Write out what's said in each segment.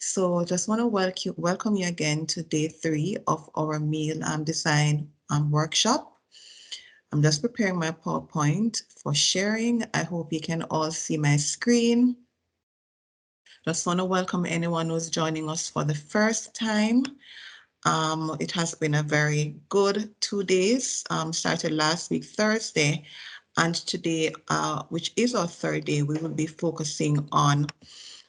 So just want to welcome you again to day 3 of our meal design workshop. I'm just preparing my PowerPoint for sharing. I hope you can all see my screen. Just want to welcome anyone who's joining us for the first time. It has been a very good 2 days. Started last week, Thursday, and today, which is our third day, we will be focusing on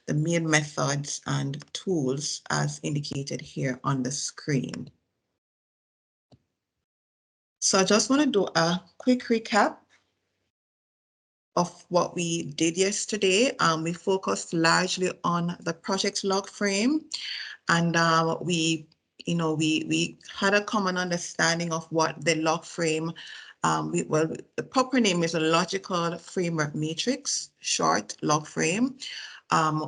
the main methods and tools as indicated here on the screen. So I just want to do a quick recap of what we did yesterday. We focused largely on the project log frame, and we had a common understanding of what the log frame, the proper name is a logical framework matrix, short log frame.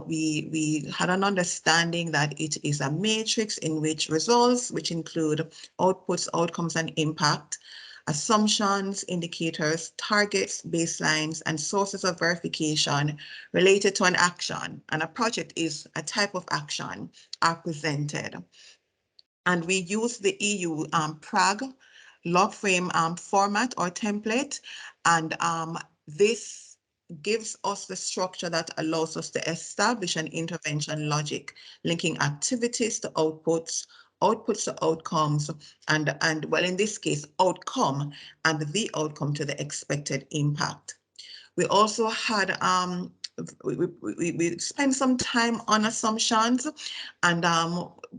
We had an understanding that it is a matrix in which results, which include outputs, outcomes, and impact, assumptions, indicators, targets, baselines, and sources of verification related to an action, and a project is a type of action, are presented. And we use the EU PRAG log frame format or template, and this gives us the structure that allows us to establish an intervention logic, linking activities to outputs, outputs to outcomes, and well, in this case, outcome and the outcome to the expected impact. We also had, we spent some time on assumptions, and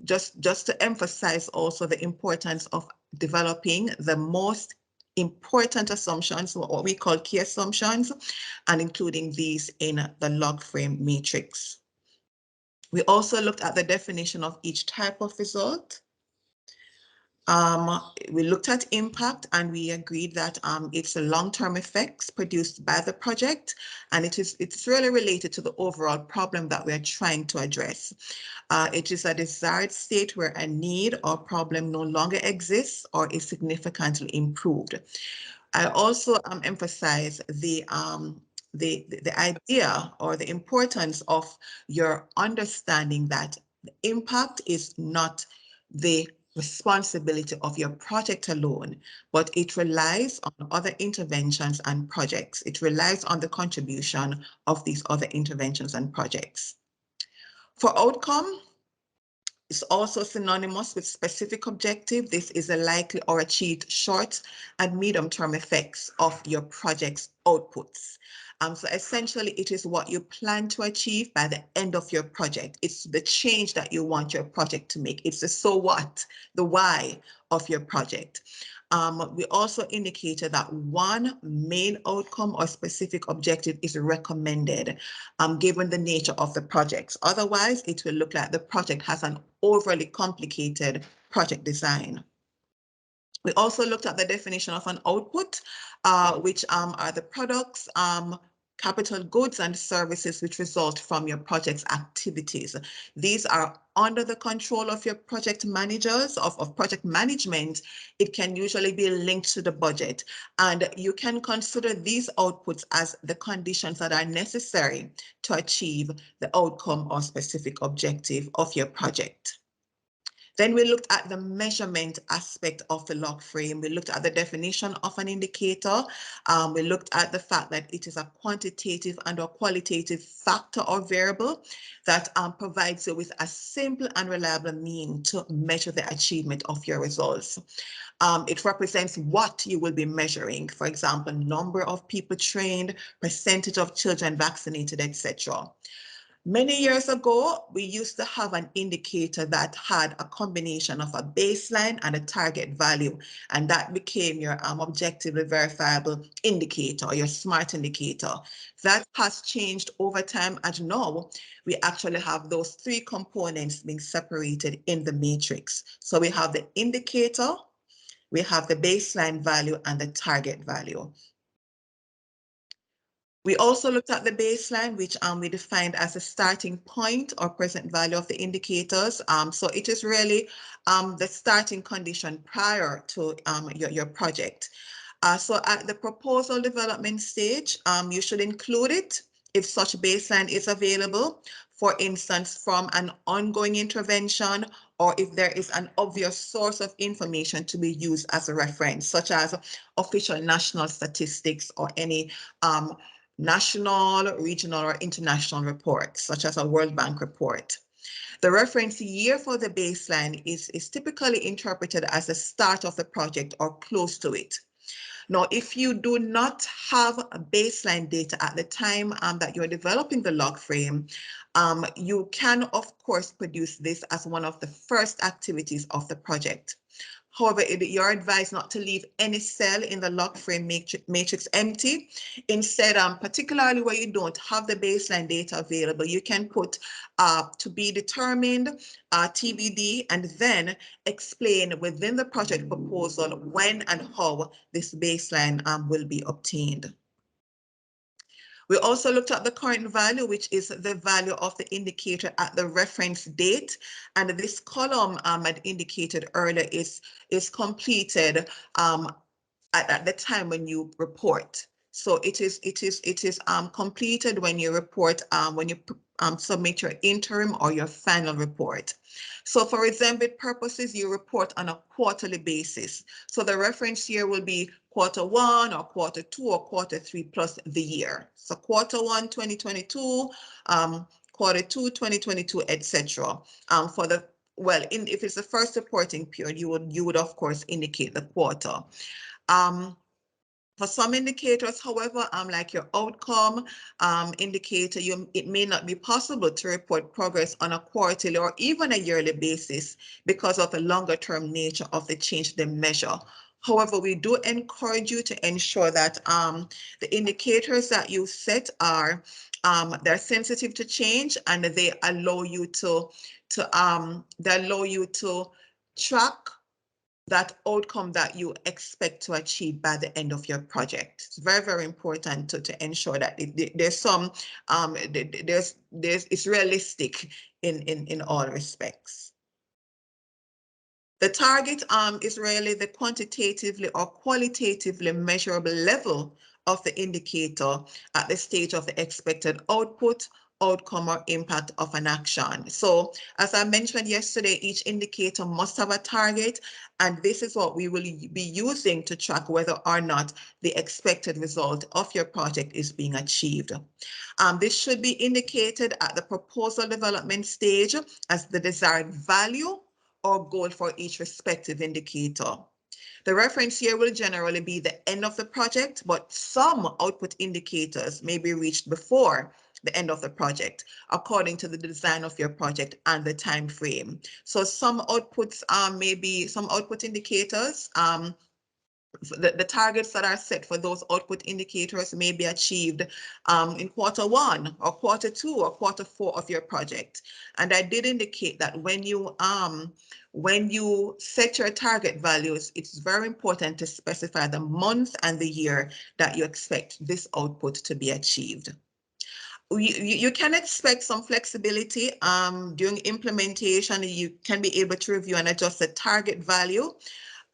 just to emphasize also the importance of developing the most important assumptions, what we call key assumptions, and including these in the log frame matrix. We also looked at the definition of each type of result. We looked at impact, and we agreed that it's the long-term effects produced by the project, and it's really related to the overall problem that we're trying to address. It is a desired state where a need or problem no longer exists or is significantly improved. I also emphasize the idea or the importance of your understanding that the impact is not the responsibility of your project alone, but it relies on other interventions and projects. It relies on the contribution of these other interventions and projects. For outcome, it's also synonymous with specific objective. This is a likely or achieved short and medium-term effects of your project's outputs. So essentially, it is what you plan to achieve by the end of your project. It's the change that you want your project to make. It's the so what, the why of your project. We also indicated that one main outcome or specific objective is recommended, given the nature of the projects. Otherwise, it will look like the project has an overly complicated project design. We also looked at the definition of an output, which are the products, capital goods and services which result from your project's activities. These are under the control of your project managers, of project management. It can usually be linked to the budget, and you can consider these outputs as the conditions that are necessary to achieve the outcome or specific objective of your project. Then we looked at the measurement aspect of the log frame. We looked at the definition of an indicator. We looked at the fact that it is a quantitative and a qualitative factor or variable that provides you with a simple and reliable means to measure the achievement of your results. It represents what you will be measuring, for example, number of people trained, percentage of children vaccinated, etc. Many years ago, we used to have an indicator that had a combination of a baseline and a target value, and that became your objectively verifiable indicator, or your SMART indicator. That has changed over time, and now we actually have those 3 components being separated in the matrix. So we have the indicator, we have the baseline value, and the target value. We also looked at the baseline, which we defined as a starting point or present value of the indicators. So it is really the starting condition prior to your project. So at the proposal development stage, you should include it if such baseline is available. for instance, from an ongoing intervention, or if there is an obvious source of information to be used as a reference, such as official national statistics or any national, regional, or international reports, such as a World Bank report. The reference year for the baseline is typically interpreted as the start of the project or close to it. Now, if you do not have a baseline data at the time that you're developing the log frame, you can, of course, produce this as one of the first activities of the project. However, you're advised not to leave any cell in the log frame matrix empty. Instead, particularly where you don't have the baseline data available, you can put to be determined, TBD, and then explain within the project proposal when and how this baseline will be obtained. We also looked at the current value, which is the value of the indicator at the reference date. And this column I'd indicated earlier is completed at the time when you report. So it is completed when you report, when you submit your interim or your final report. So for RESEMBID purposes, you report on a quarterly basis. So the reference year will be Q1 or Q2 or Q3 plus the year. So Q1 2022, Q2 2022, etc. For the if it's the first reporting period, you would of course indicate the quarter. For some indicators, however, like your outcome indicator, it may not be possible to report progress on a quarterly or even a yearly basis because of the longer term nature of the change they measure. However, we do encourage you to ensure that the indicators that you set are they're sensitive to change, and they allow you to track that outcome that you expect to achieve by the end of your project. It's very, very important to ensure that there's some it's realistic in all respects. The target is really the quantitatively or qualitatively measurable level of the indicator at the stage of the expected output, outcome, or impact of an action. So as I mentioned yesterday, each indicator must have a target, and this is what we will be using to track whether or not the expected result of your project is being achieved. This should be indicated at the proposal development stage as the desired value or goal for each respective indicator. The reference year will generally be the end of the project, but some output indicators may be reached before the end of the project, according to the design of your project and the time frame. So some outputs some output indicators, the targets that are set for those output indicators may be achieved in Q1 or Q2 or Q4 of your project. And I did indicate that when you set your target values, it's very important to specify the month and the year that you expect this output to be achieved. You can expect some flexibility during implementation. You can be able to review and adjust the target value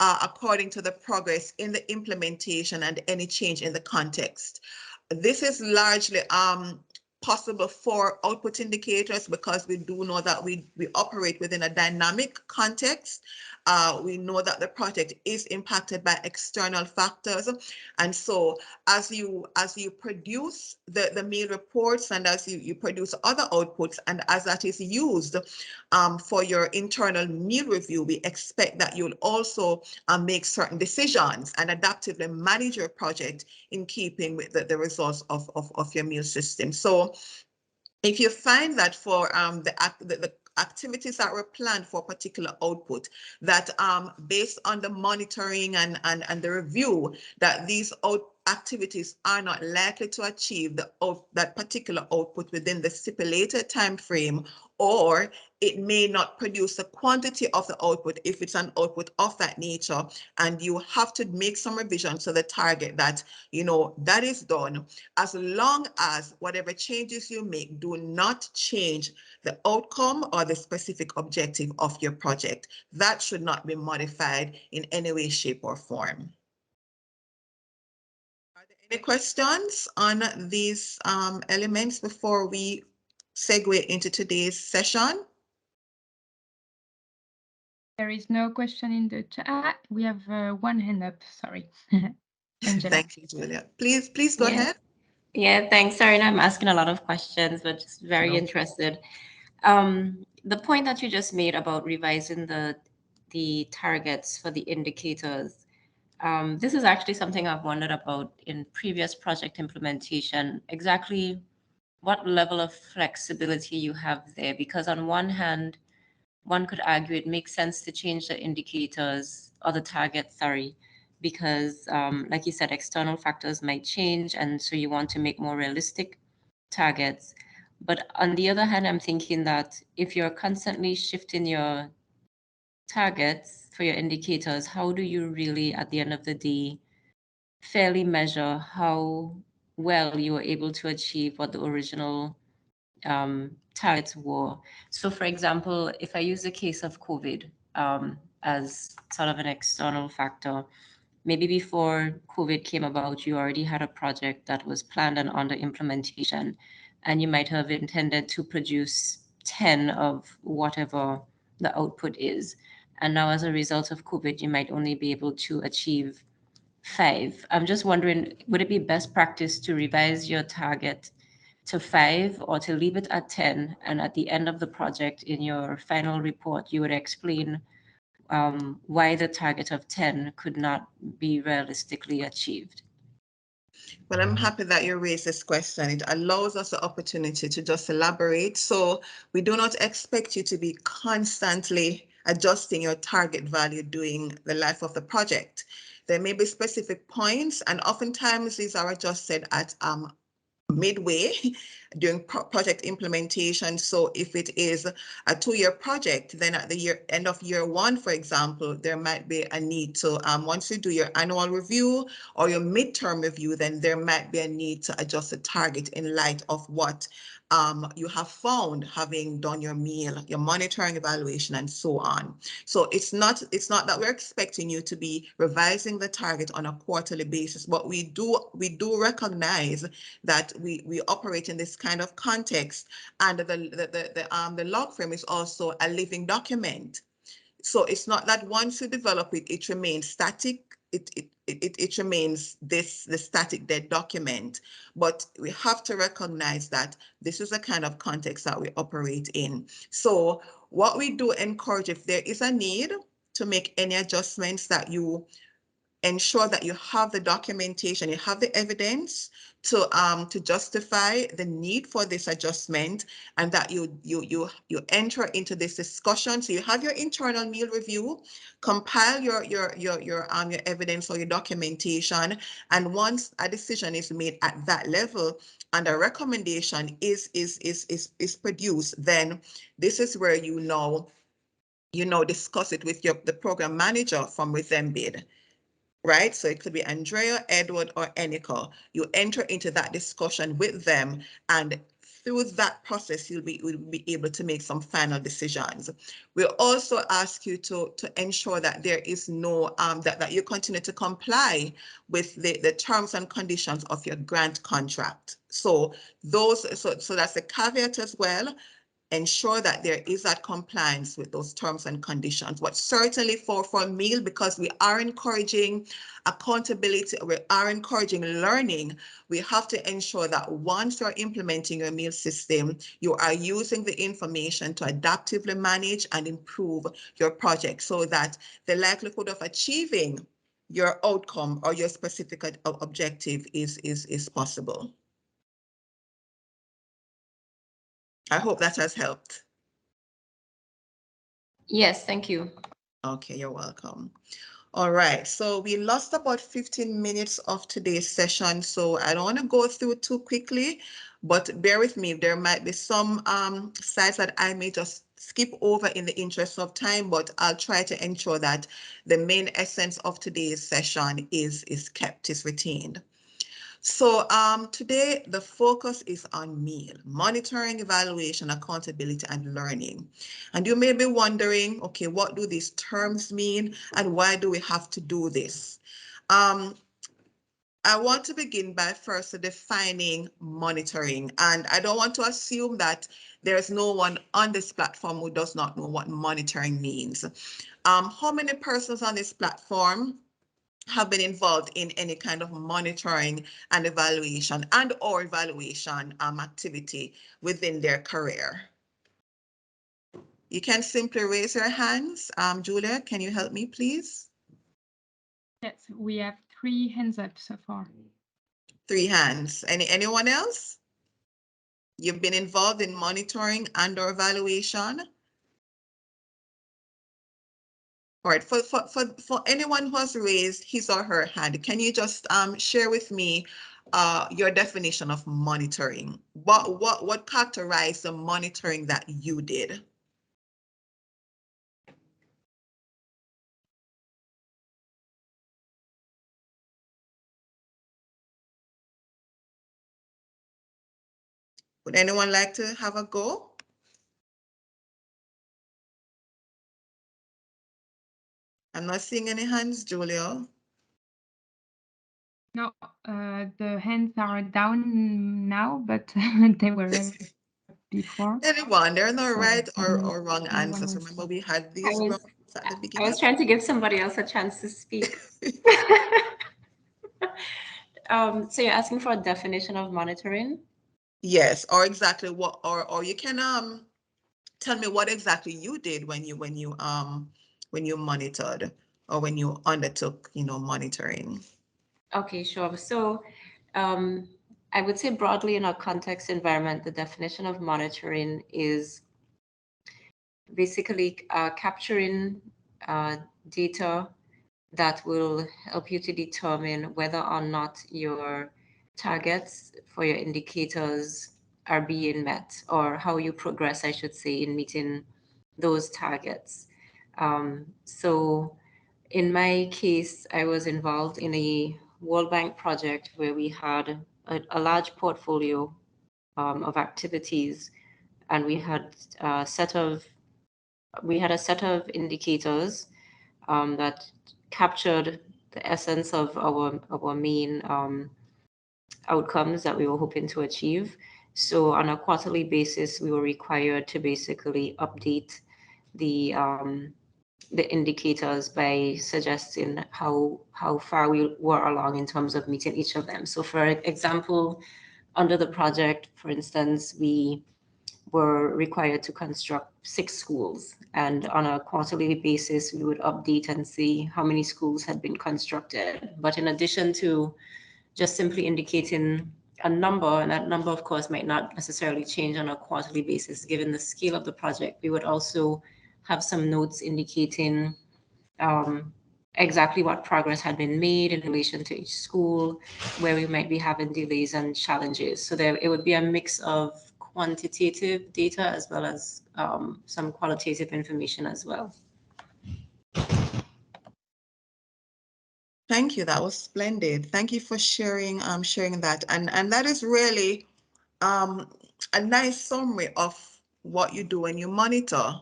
according to the progress in the implementation and any change in the context. This is largely possible for output indicators because we do know that we operate within a dynamic context. We know that the project is impacted by external factors. And so as you produce the meal reports and as you produce other outputs, and as that is used for your internal meal review, we expect that you'll also make certain decisions and adaptively manage your project in keeping with the results of your meal system. So if you find that for the activities that were planned for particular output, that based on the monitoring and the review, that these activities are not likely to achieve that particular output within the stipulated time frame, or it may not produce the quantity of the output if it's an output of that nature, and you have to make some revisions to the target that, that is done, as long as whatever changes you make do not change the outcome or the specific objective of your project. That should not be modified in any way, shape, or form. Are there any questions on these elements before we segue into today's session? There is no question in the chat. We have one hand up. Sorry, Angela. Thank you, Julia. Please go Yeah. ahead. Yeah, thanks. Sorry, I'm asking a lot of questions, but just very No. interested. The point that you just made about revising the targets for the indicators, this is actually something I've wondered about in previous project implementation. Exactly what level of flexibility you have there, because on one hand, one could argue it makes sense to change the indicators or the target, sorry, because, like you said, external factors might change, and so you want to make more realistic targets. But on the other hand, I'm thinking that if you're constantly shifting your targets for your indicators, how do you really, at the end of the day, fairly measure how well you were able to achieve what the original targets were? So, for example, if I use the case of COVID as sort of an external factor, maybe before COVID came about, you already had a project that was planned and under implementation, and you might have intended to produce 10 of whatever the output is. And now, as a result of COVID, you might only be able to achieve 5. I'm just wondering, would it be best practice to revise your target to 5 or to leave it at 10? And at the end of the project, in your final report, you would explain why the target of 10 could not be realistically achieved. Well, I'm happy that you raised this question. It allows us the opportunity to just elaborate. So we do not expect you to be constantly adjusting your target value during the life of the project. There may be specific points, and oftentimes these are adjusted at midway during project implementation. So if it is a 2-year project, then at the end of year 1, for example, there might be a need to, once you do your annual review or your midterm review, then there might be a need to adjust the target in light of what you have found having done your meal, your monitoring evaluation, and so on. So it's not that we're expecting you to be revising the target on a quarterly basis, but we do recognize that we operate in this kind of context, and the log frame is also a living document. So it's not that once you develop it, it remains static. It remains the static dead document. But we have to recognize that this is the kind of context that we operate in. So what we do encourage, if there is a need to make any adjustments, that you ensure that you have the documentation, you have the evidence to justify the need for this adjustment, and that you enter into this discussion. So you have your internal meal review, compile your evidence or your documentation, and once a decision is made at that level and a recommendation is produced, then this is where you discuss it with the program manager from RESEMBID. Right? So it could be Andrea, Edward, or Enika. You enter into that discussion with them, and through that process, will be able to make some final decisions. We'll also ask you to ensure that there is no, that you continue to comply with the terms and conditions of your grant contract. So that's the caveat as well. Ensure that there is that compliance with those terms and conditions. But certainly for meal, because we are encouraging accountability, we are encouraging learning, we have to ensure that once you're implementing your meal system, you are using the information to adaptively manage and improve your project, so that the likelihood of achieving your outcome or your specific objective is possible. I hope that has helped. Yes, thank you. Okay, you're welcome. All right, so we lost about 15 minutes of today's session, so I don't want to go through too quickly, but bear with me. There might be some slides that I may just skip over in the interest of time, but I'll try to ensure that the main essence of today's session is retained. So today the focus is on meal, monitoring, evaluation, accountability, and learning. And you may be wondering, okay, what do these terms mean and why do we have to do this? I want to begin by first defining monitoring. And I don't want to assume that there's no one on this platform who does not know what monitoring means. How many persons on this platform have been involved in any kind of monitoring and evaluation or evaluation activity within their career? You can simply raise your hands. Julia, can you help me, please? Yes, we have 3 hands up so far. 3 hands. Anyone else? You've been involved in monitoring and or evaluation? All right, for anyone who has raised his or her hand, can you just share with me your definition of monitoring? What characterized the monitoring that you did? Would anyone like to have a go? I'm not seeing any hands, Julia. No, the hands are down now, but they were up before. Anyone, there are no So right or wrong anyone answers. wants Remember, to. we had I these was rounds at the I beginning. was trying to give somebody else a chance to speak. So you're asking for a definition of monitoring? Yes, or exactly what, or you can tell me what exactly you did when you monitored or when you undertook, monitoring. Okay, sure. So um, I would say broadly in our context environment, the definition of monitoring is basically capturing data that will help you to determine whether or not your targets for your indicators are being met, or how you progress, I should say, in meeting those targets. So in my case, I was involved in a World Bank project where we had a large portfolio of activities, and we had a set of indicators that captured the essence of our main outcomes that we were hoping to achieve. So on a quarterly basis, we were required to basically update the the indicators by suggesting how far we were along in terms of meeting each of them. So for example, under the project, for instance, we were required to construct 6 schools, and on a quarterly basis we would update and see how many schools had been constructed. But in addition to just simply indicating a number, and that number of course might not necessarily change on a quarterly basis given the scale of the project, we would also have some notes indicating um, exactly what progress had been made in relation to each school, where we might be having delays and challenges. So there, it would be a mix of quantitative data as well as some qualitative information as well. Thank you. That was splendid. Thank you for sharing that. And that is really a nice summary of what you do when you monitor.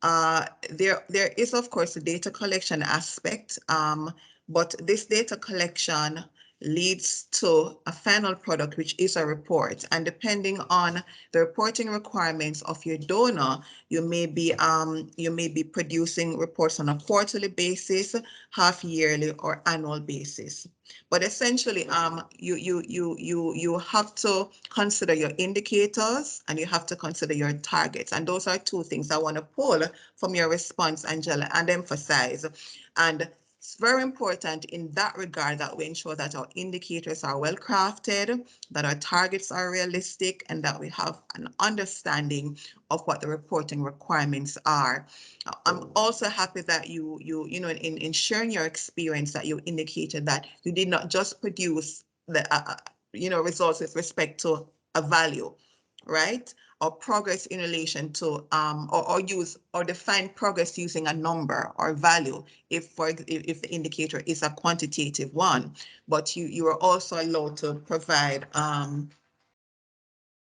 There is, of course, a data collection aspect, but this data collection leads to a final product, which is a report. And depending on the reporting requirements of your donor, you may be producing reports on a quarterly basis, half yearly, or annual basis. But essentially, you have to consider your indicators and you have to consider your targets. And those are 2 things I want to pull from your response, Angela, and emphasize. And it's very important in that regard that we ensure that our indicators are well crafted, that our targets are realistic, and that we have an understanding of what the reporting requirements are. I'm also happy that you know, in sharing your experience, that you indicated that you did not just produce the results with respect to a value, right? Or progress in relation to or use or define progress using a number or value if the indicator is a quantitative one, but you are also allowed to provide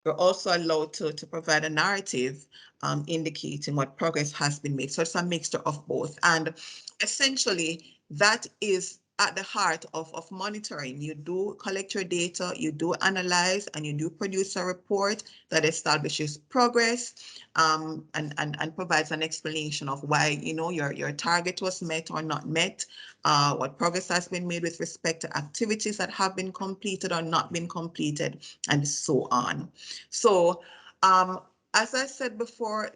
we're also allowed to provide a narrative indicating what progress has been made. So it's a mixture of both. And essentially, that is at the heart of monitoring. You do collect your data, you do analyze, and you do produce a report that establishes progress, and provides an explanation of why, your target was met or not met, what progress has been made with respect to activities that have been completed or not been completed, and so on. So, as I said before,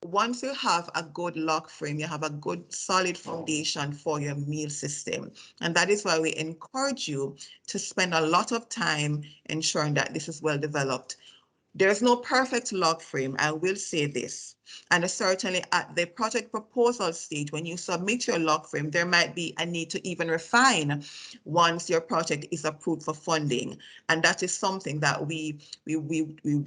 once you have a good lock frame, you have a good solid foundation for your meal system. And that is why we encourage you to spend a lot of time ensuring that this is well developed. There's no perfect log frame, I will say this. And certainly at the project proposal stage, when you submit your log frame, there might be a need to even refine once your project is approved for funding. And that is something that we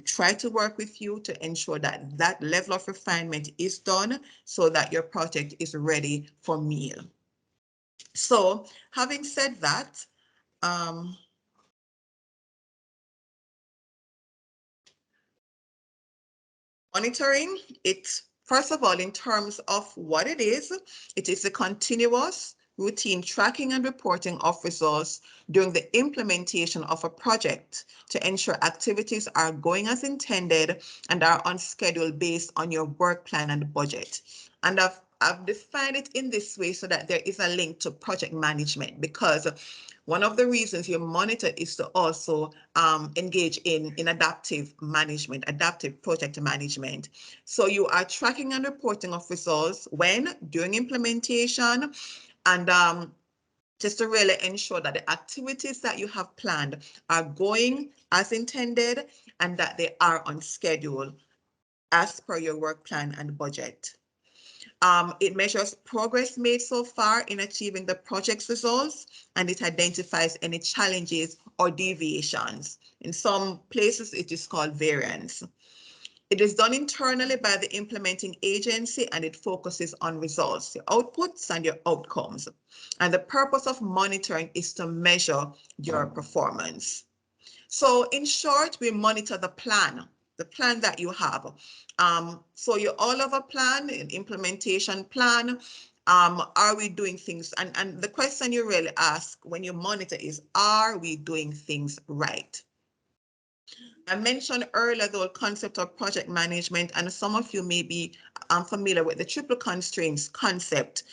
try to work with you to ensure that that level of refinement is done so that your project is ready for meal. So having said that, monitoring it, first of all, in terms of what it is a continuous routine tracking and reporting of results during the implementation of a project to ensure activities are going as intended and are on schedule based on your work plan and budget. And I've defined it in this way so that there is a link to project management, because one of the reasons you monitor is to also engage in adaptive management, adaptive project management. So you are tracking and reporting of results when, during implementation, and just to really ensure that the activities that you have planned are going as intended and that they are on schedule as per your work plan and budget. It measures progress made so far in achieving the project's results, and it identifies any challenges or deviations. In some places, it is called variance. It is done internally by the implementing agency, and it focuses on results, your outputs and your outcomes. And the purpose of monitoring is to measure your performance. So in short, we monitor the plan that you have. So you all have a plan, an implementation plan. Are we doing things? And the question you really ask when you monitor is, are we doing things right? I mentioned earlier the concept of project management, and some of you may be familiar with the triple constraints concept,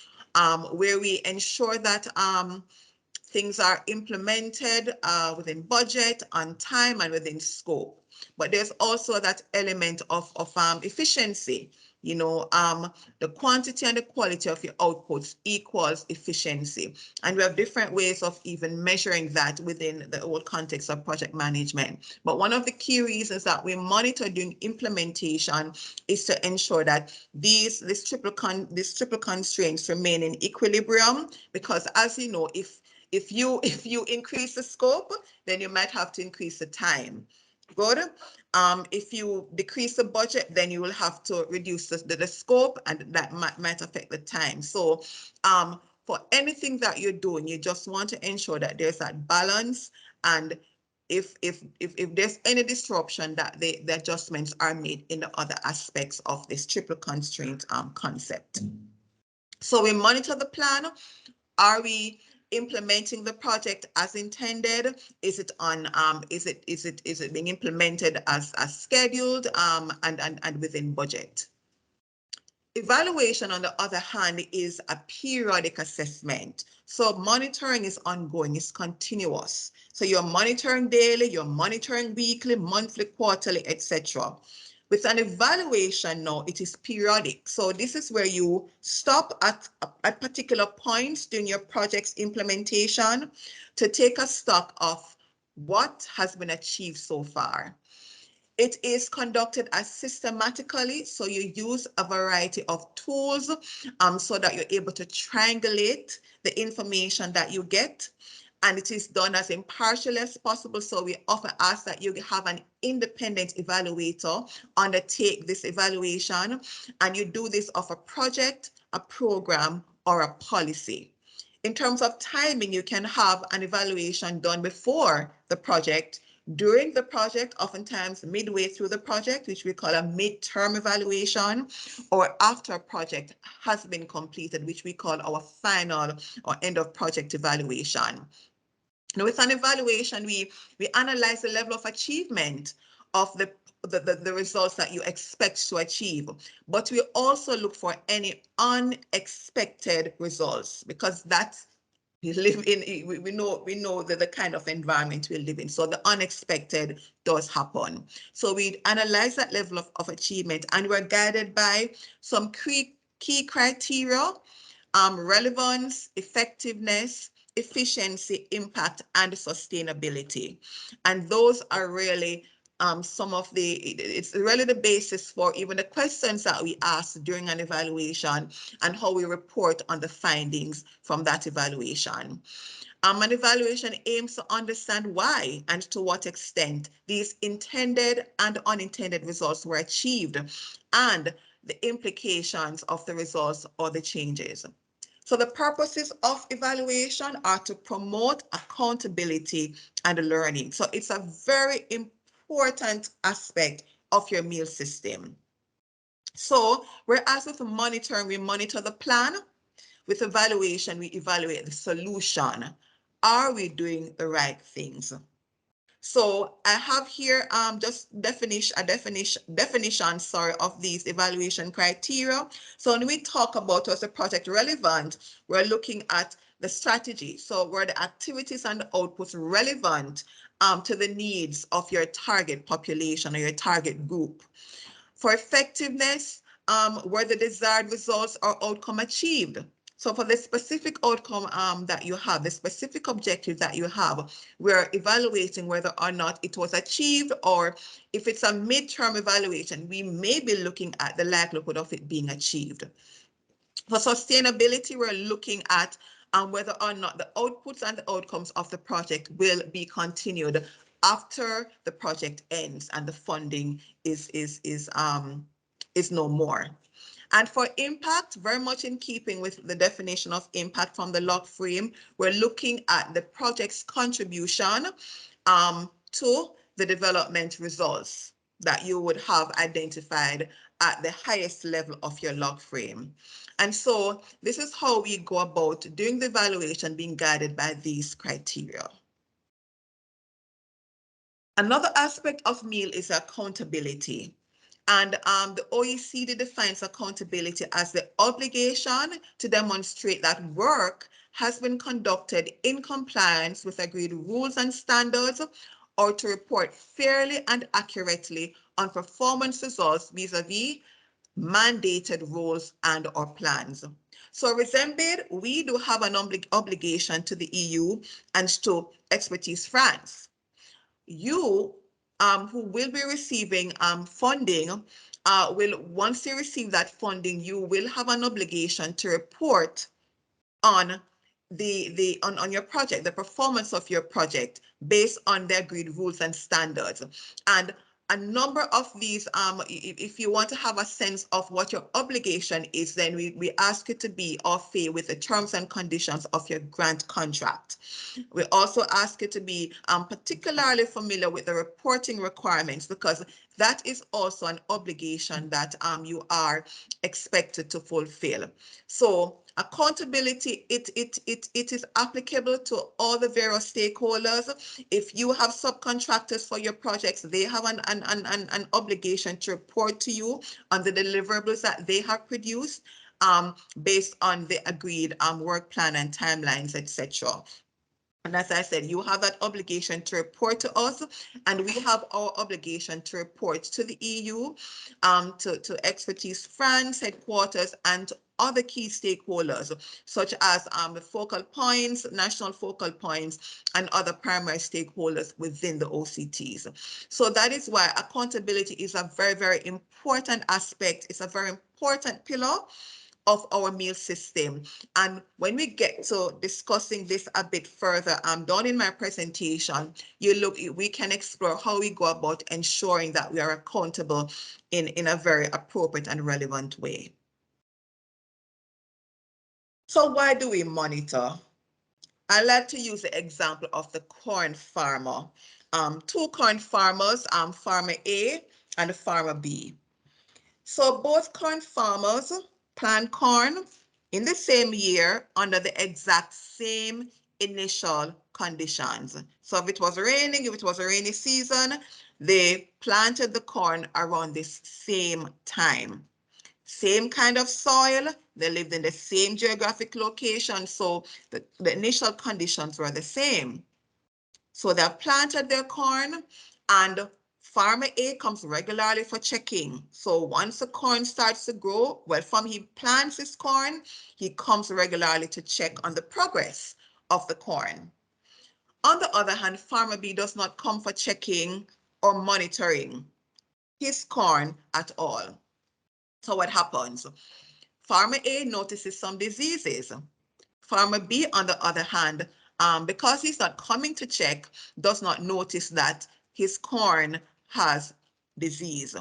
where we ensure that things are implemented within budget, on time, and within scope. But there's also that element of efficiency. The quantity and the quality of your outputs equals efficiency. And we have different ways of even measuring that within the whole context of project management. But one of the key reasons that we monitor during implementation is to ensure that these triple constraints remain in equilibrium, because as you know, if you increase the scope, then you might have to increase the time. Good. If you decrease the budget, then you will have to reduce the scope, and that might affect the time. So for anything that you're doing, you just want to ensure that there's that balance, and if there's any disruption, that the adjustments are made in the other aspects of this triple constraint concept. So we monitor the plan. Are we implementing the project as intended? Is it on is it being implemented as scheduled and within budget? Evaluation, on the other hand, is a periodic assessment. So monitoring is ongoing, it's continuous. So you're monitoring daily, you're monitoring weekly, monthly, quarterly, etc. With an evaluation now, it is periodic. So this is where you stop at particular points during your project's implementation to take a stock of what has been achieved so far. It is conducted as systematically, so you use a variety of tools so that you're able to triangulate the information that you get. And it is done as impartially as possible. So we often ask that you have an independent evaluator undertake this evaluation, and you do this of a project, a program, or a policy. In terms of timing, you can have an evaluation done before the project, during the project, oftentimes midway through the project, which we call a midterm evaluation, or after a project has been completed, which we call our final or end of project evaluation. Now, with an evaluation, we analyze the level of achievement of the results that you expect to achieve, but we also look for any unexpected results, because that's we live in, we know that the kind of environment we live in. So the unexpected does happen. So we analyze that level of achievement, and we're guided by some key criteria: relevance, effectiveness, efficiency, impact, and sustainability. And those are really some of it's really the basis for even the questions that we ask during an evaluation and how we report on the findings from that evaluation. An evaluation aims to understand why and to what extent these intended and unintended results were achieved, and the implications of the results or the changes. So the purposes of evaluation are to promote accountability and learning. So it's a very important aspect of your meal system. So whereas with monitoring, we monitor the plan. With evaluation, we evaluate the solution. Are we doing the right things? So I have here just definition of these evaluation criteria. So when we talk about was the project relevant, we're looking at the strategy. So were the activities and the outputs relevant to the needs of your target population or your target group? For effectiveness, were the desired results or outcome achieved? So for the specific outcome that you have, the specific objective that you have, we're evaluating whether or not it was achieved, or if it's a midterm evaluation, we may be looking at the likelihood of it being achieved. For sustainability, we're looking at whether or not the outputs and the outcomes of the project will be continued after the project ends and the funding is no more. And for impact, very much in keeping with the definition of impact from the log frame, we're looking at the project's contribution to the development results that you would have identified at the highest level of your log frame. And so this is how we go about doing the evaluation, being guided by these criteria. Another aspect of meal is accountability. And the OECD defines accountability as the obligation to demonstrate that work has been conducted in compliance with agreed rules and standards, or to report fairly and accurately on performance results vis-a-vis mandated roles and or plans. So RESEMBID, we do have an obligation to the EU and to Expertise France. You who will be receiving funding once you receive that funding, you will have an obligation to report on on your project, the performance of your project based on the agreed rules and standards. And a number of these, if you want to have a sense of what your obligation is, then we ask you to be au fait with the terms and conditions of your grant contract. We also ask you to be particularly familiar with the reporting requirements, because that is also an obligation that you are expected to fulfill. So accountability, it is applicable to all the various stakeholders. If you have subcontractors for your projects, they have an obligation to report to you on the deliverables that they have produced based on the agreed work plan and timelines, etc. And as I said, you have that obligation to report to us, and we have our obligation to report to the EU, to Expertise France headquarters, and other key stakeholders, such as the focal points, national focal points, and other primary stakeholders within the OCTs. So that is why accountability is a very, very important aspect. It's a very important pillar of our meal system. And when we get to discussing this a bit further, down in my presentation, we can explore how we go about ensuring that we are accountable in a very appropriate and relevant way. So why do we monitor? I like to use the example of the corn farmer. two corn farmers, farmer A and farmer B. So both corn farmers plant corn in the same year under the exact same initial conditions. So if it was raining, if it was a rainy season, they planted the corn around this same time. Same kind of soil, they lived in the same geographic location, so the initial conditions were the same. So they have planted their corn, and farmer A comes regularly for checking. So once the corn starts to grow, well, from he plants his corn, he comes regularly to check on the progress of the corn. On the other hand, farmer B does not come for checking or monitoring his corn at all. So what happens? Farmer A notices some diseases. Farmer B, on the other hand, because he's not coming to check, does not notice that his corn has disease.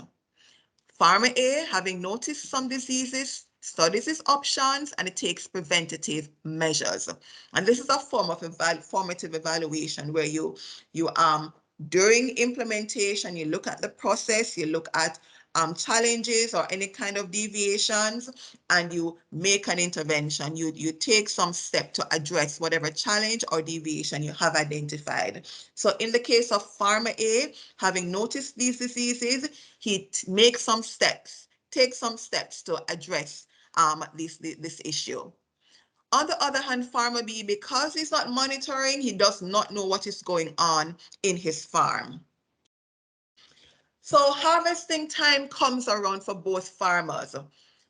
Farmer A, having noticed some diseases, studies his options and it takes preventative measures. And this is a form of formative evaluation where you during implementation, you look at the process, you look at challenges or any kind of deviations, and you make an intervention. You take some step to address whatever challenge or deviation you have identified. So in the case of farmer A, having noticed these diseases, he makes some steps, takes some steps to address this issue. On the other hand, farmer B, because he's not monitoring, he does not know what is going on in his farm. So harvesting time comes around for both farmers.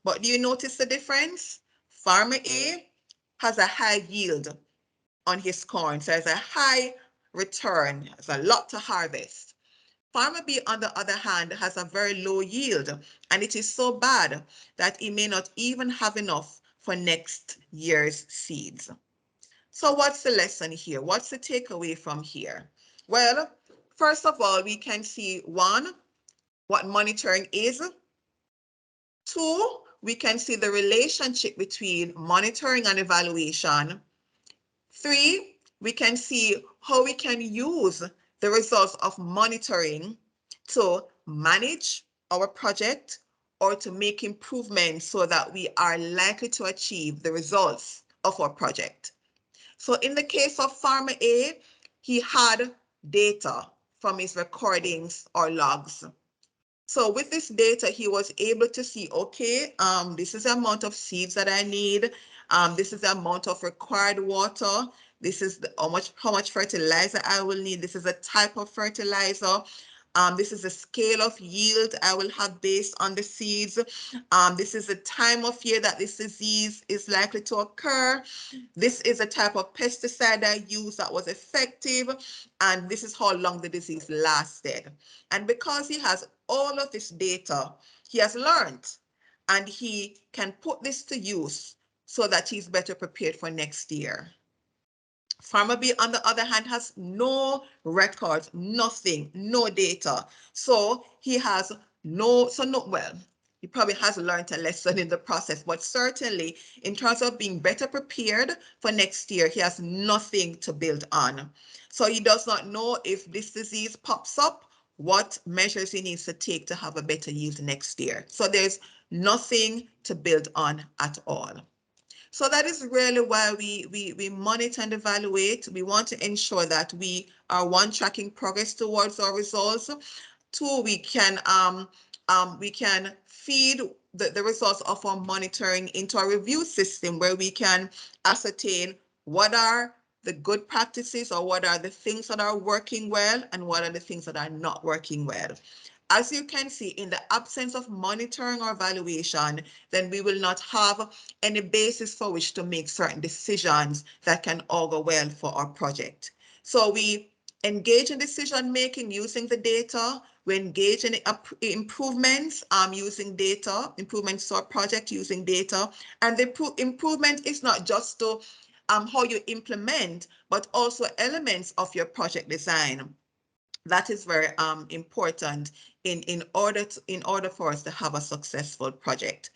But do you notice the difference? Farmer A has a high yield on his corn, so has a high return, has a lot to harvest. Farmer B, on the other hand, has a very low yield, and it is so bad that he may not even have enough for next year's seeds. So what's the lesson here? What's the takeaway from here? Well, first of all, we can see one, what monitoring is. Two, we can see the relationship between monitoring and evaluation. Three, we can see how we can use the results of monitoring to manage our project or to make improvements so that we are likely to achieve the results of our project. So in the case of farmer A, he had data from his recordings or logs. So with this data, he was able to see, okay, this is the amount of seeds that I need. This is the amount of required water. This is how much fertilizer I will need. This is the type of fertilizer. This is the scale of yield I will have based on the seeds. This is the time of year that this disease is likely to occur. This is a type of pesticide I used that was effective, and this is how long the disease lasted. And because he has all of this data, he has learned, and he can put this to use so that he's better prepared for next year. Farmer B, on the other hand, has no records, nothing, no data. So he has well, he probably has learned a lesson in the process, but certainly in terms of being better prepared for next year, he has nothing to build on. So he does not know if this disease pops up, what measures he needs to take to have a better yield next year. So there's nothing to build on at all. So that is really why we monitor and evaluate. We want to ensure that we are one, tracking progress towards our results. Two, we can feed the results of our monitoring into our review system where we can ascertain what are the good practices or what are the things that are working well and what are the things that are not working well. As you can see, in the absence of monitoring or evaluation, then we will not have any basis for which to make certain decisions that can augur well for our project. So we engage in decision making using the data. We engage in improvements using data, improvements to our project using data. And the improvement is not just to how you implement, but also elements of your project design. That is very important in order for us to have a successful project.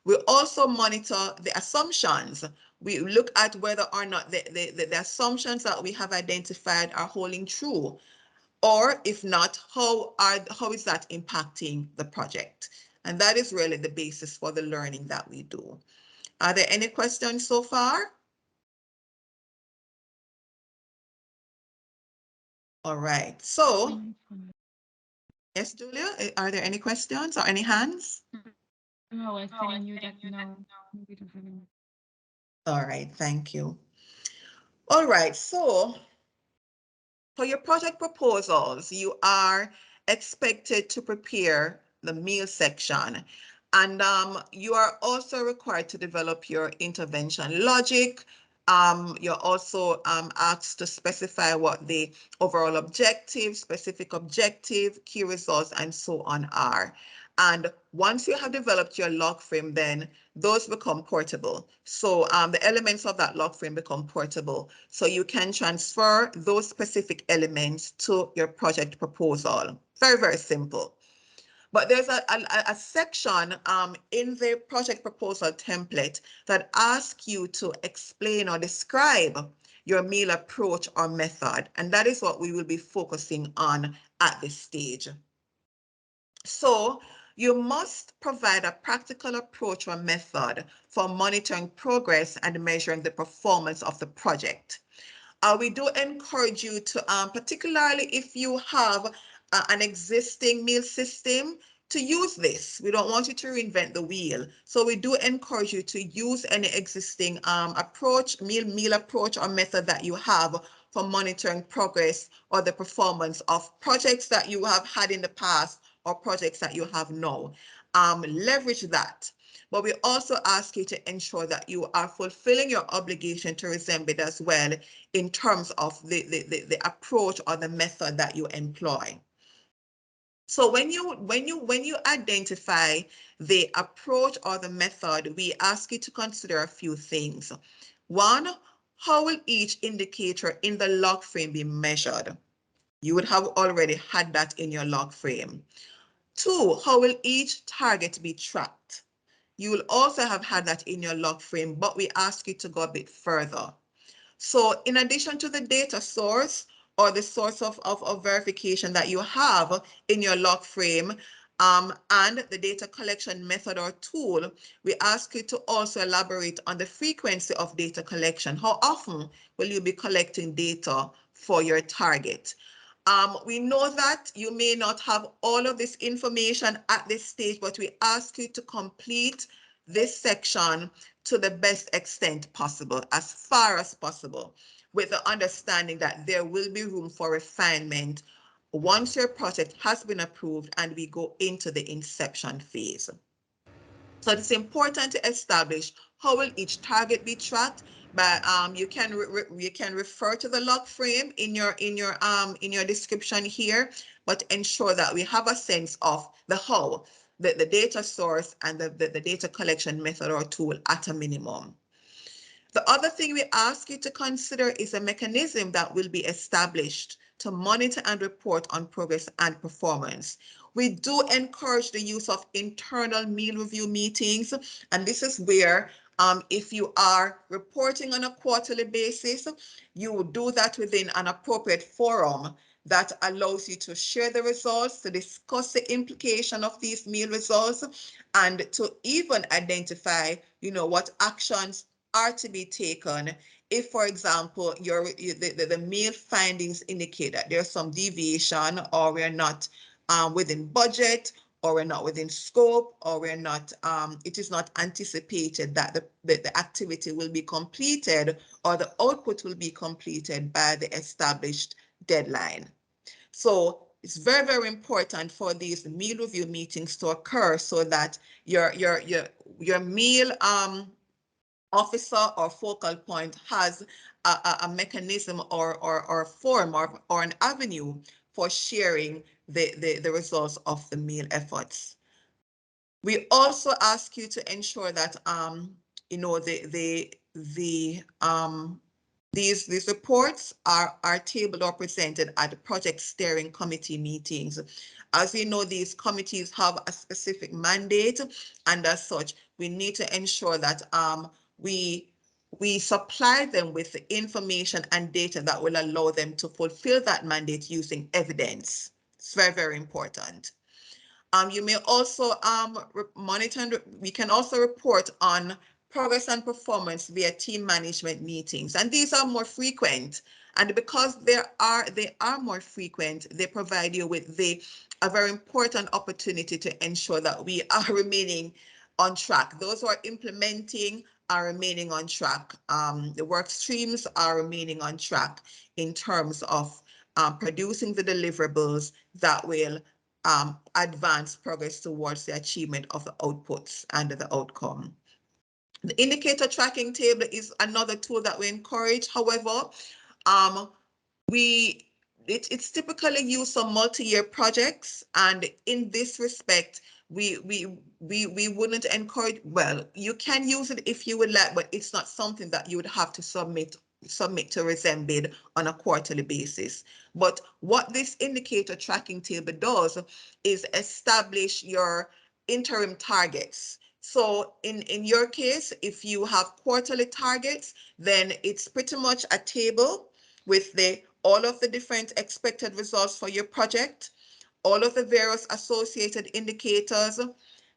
We also monitor the assumptions. We look at whether or not the assumptions that we have identified are holding true. Or if not, how is that impacting the project? And that is really the basis for the learning that we do. Are there any questions so far? All right. So, yes, Julia, are there any questions or any hands? No, I was telling you that no, we don't have any. All right, thank you. All right, so for your project proposals, you are expected to prepare the meal section, and you are also required to develop your intervention logic. You're also asked to specify what the overall objective, specific objective, key results, and so on are. And once you have developed your log frame, then those become portable. So the elements of that log frame become portable. So you can transfer those specific elements to your project proposal. Very, very simple. But there's a section in the project proposal template that asks you to explain or describe your meal approach or method. And that is what we will be focusing on at this stage. So you must provide a practical approach or method for monitoring progress and measuring the performance of the project. We do encourage you to, particularly if you have an existing meal system, to use this. We don't want you to reinvent the wheel. So we do encourage you to use any existing approach, meal approach or method that you have for monitoring progress or the performance of projects that you have had in the past or projects that you have now. Leverage that. But we also ask you to ensure that you are fulfilling your obligation to RESEMBID as well in terms of the approach or the method that you employ. So when you identify the approach or the method, we ask you to consider a few things. One, how will each indicator in the log frame be measured? You would have already had that in your log frame. Two, how will each target be tracked? You will also have had that in your log frame, but we ask you to go a bit further. So in addition to the data source or the source of verification that you have in your log frame, and the data collection method or tool, we ask you to also elaborate on the frequency of data collection. How often will you be collecting data for your target? We know that you may not have all of this information at this stage, but we ask you to complete this section to the best extent possible, as far as possible, with the understanding that there will be room for refinement once your project has been approved and we go into the inception phase. So it's important to establish how will each target be tracked. But you can refer to the log frame in your description here, but ensure that we have a sense of the how, the data source and the data collection method or tool at a minimum. The other thing we ask you to consider is a mechanism that will be established to monitor and report on progress and performance. We do encourage the use of internal meal review meetings, and this is where if you are reporting on a quarterly basis, you will do that within an appropriate forum that allows you to share the results, to discuss the implication of these meal results, and to even identify, what actions are to be taken if, for example, the meal findings indicate that there's some deviation, or we're not within budget, or we're not within scope, or we're not, it is not anticipated that the activity will be completed or the output will be completed by the established deadline. So it's very, very important for these meal review meetings to occur so that your meal officer or focal point has a mechanism or form or an avenue for sharing the results of the meal efforts. We also ask you to ensure that these reports are tabled or presented at the project steering committee meetings. As you know, these committees have a specific mandate, and as such, we need to ensure that we we supply them with the information and data that will allow them to fulfill that mandate using evidence. It's very, very important. You may also monitor, and we can also report on progress and performance via team management meetings. And these are more frequent. And because they are more frequent, they provide you with a very important opportunity to ensure that we are remaining on track. Those who are implementing are remaining on track. The work streams are remaining on track in terms of producing the deliverables that will advance progress towards the achievement of the outputs and the outcome. The indicator tracking table is another tool that we encourage. However, um, it's typically used for multi-year projects, and in this respect, we wouldn't encourage. Well, you can use it if you would like, but it's not something that you would have to submit to RESEMBID on a quarterly basis. But what this indicator tracking table does is establish your interim targets. So in your case, if you have quarterly targets, then it's pretty much a table with all of the different expected results for your project, all of the various associated indicators,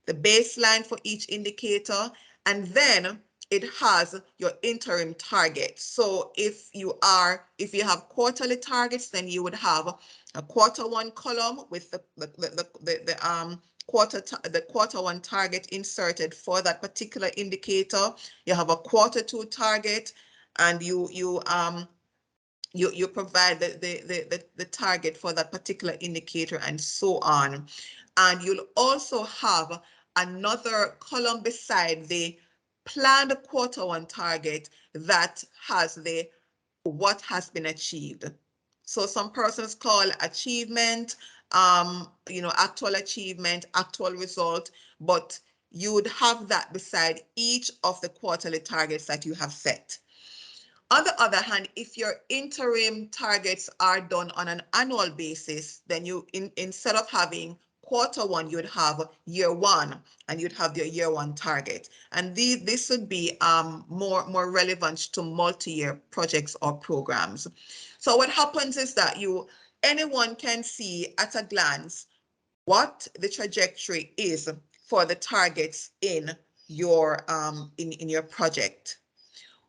the baseline for each indicator, and then it has your interim targets. So if you have quarterly targets, then you would have a quarter one column with the quarter one target inserted for that particular indicator. You have a quarter two target, and you provide the target for that particular indicator, and so on. And you'll also have another column beside the planned quarter one target that has what has been achieved. So some persons call achievement, actual achievement, actual result, but you would have that beside each of the quarterly targets that you have set. On the other hand, if your interim targets are done on an annual basis, then instead of having quarter one, you'd have year one, and you'd have your year one target. And this would be more relevant to multi-year projects or programs. So what happens is that anyone can see at a glance what the trajectory is for the targets in your project.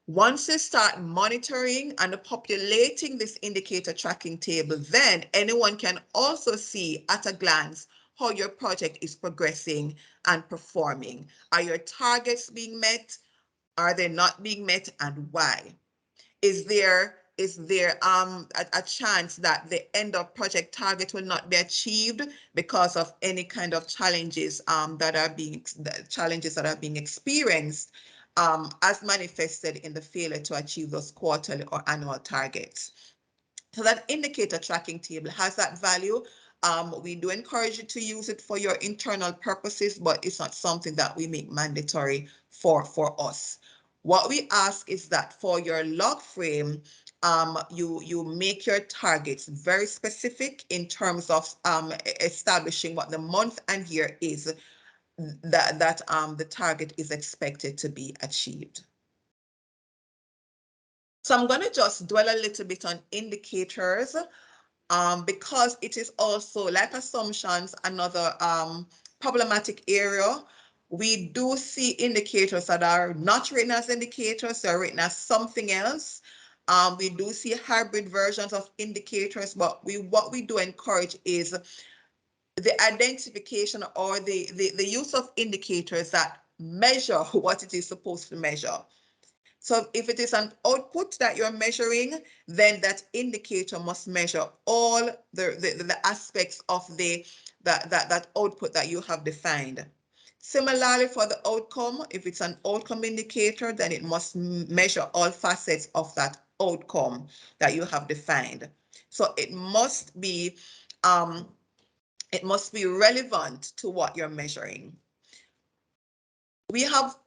Once you start monitoring and populating this indicator tracking table, then anyone can also see at a glance how your project is progressing and performing. Are your targets being met? Are they not being met, and why? Is there a chance that the end of project target will not be achieved because of any kind of challenges that are being experienced as manifested in the failure to achieve those quarterly or annual targets? So that indicator tracking table has that value. We do encourage you to use it for your internal purposes, but it's not something that we make mandatory for us. What we ask is that for your log frame, you make your targets very specific in terms of establishing what the month and year is that the target is expected to be achieved. So I'm going to just dwell a little bit on indicators because it is also, like assumptions, another problematic area. We do see indicators that are not written as indicators, they're written as something else. We do see hybrid versions of indicators, but what we do encourage is the identification or the use of indicators that measure what it is supposed to measure. So if it is an output that you're measuring, then that indicator must measure all the aspects of that output that you have defined. Similarly, for the outcome, if it's an outcome indicator, then it must measure all facets of that outcome that you have defined. So it must be relevant to what you're measuring. We have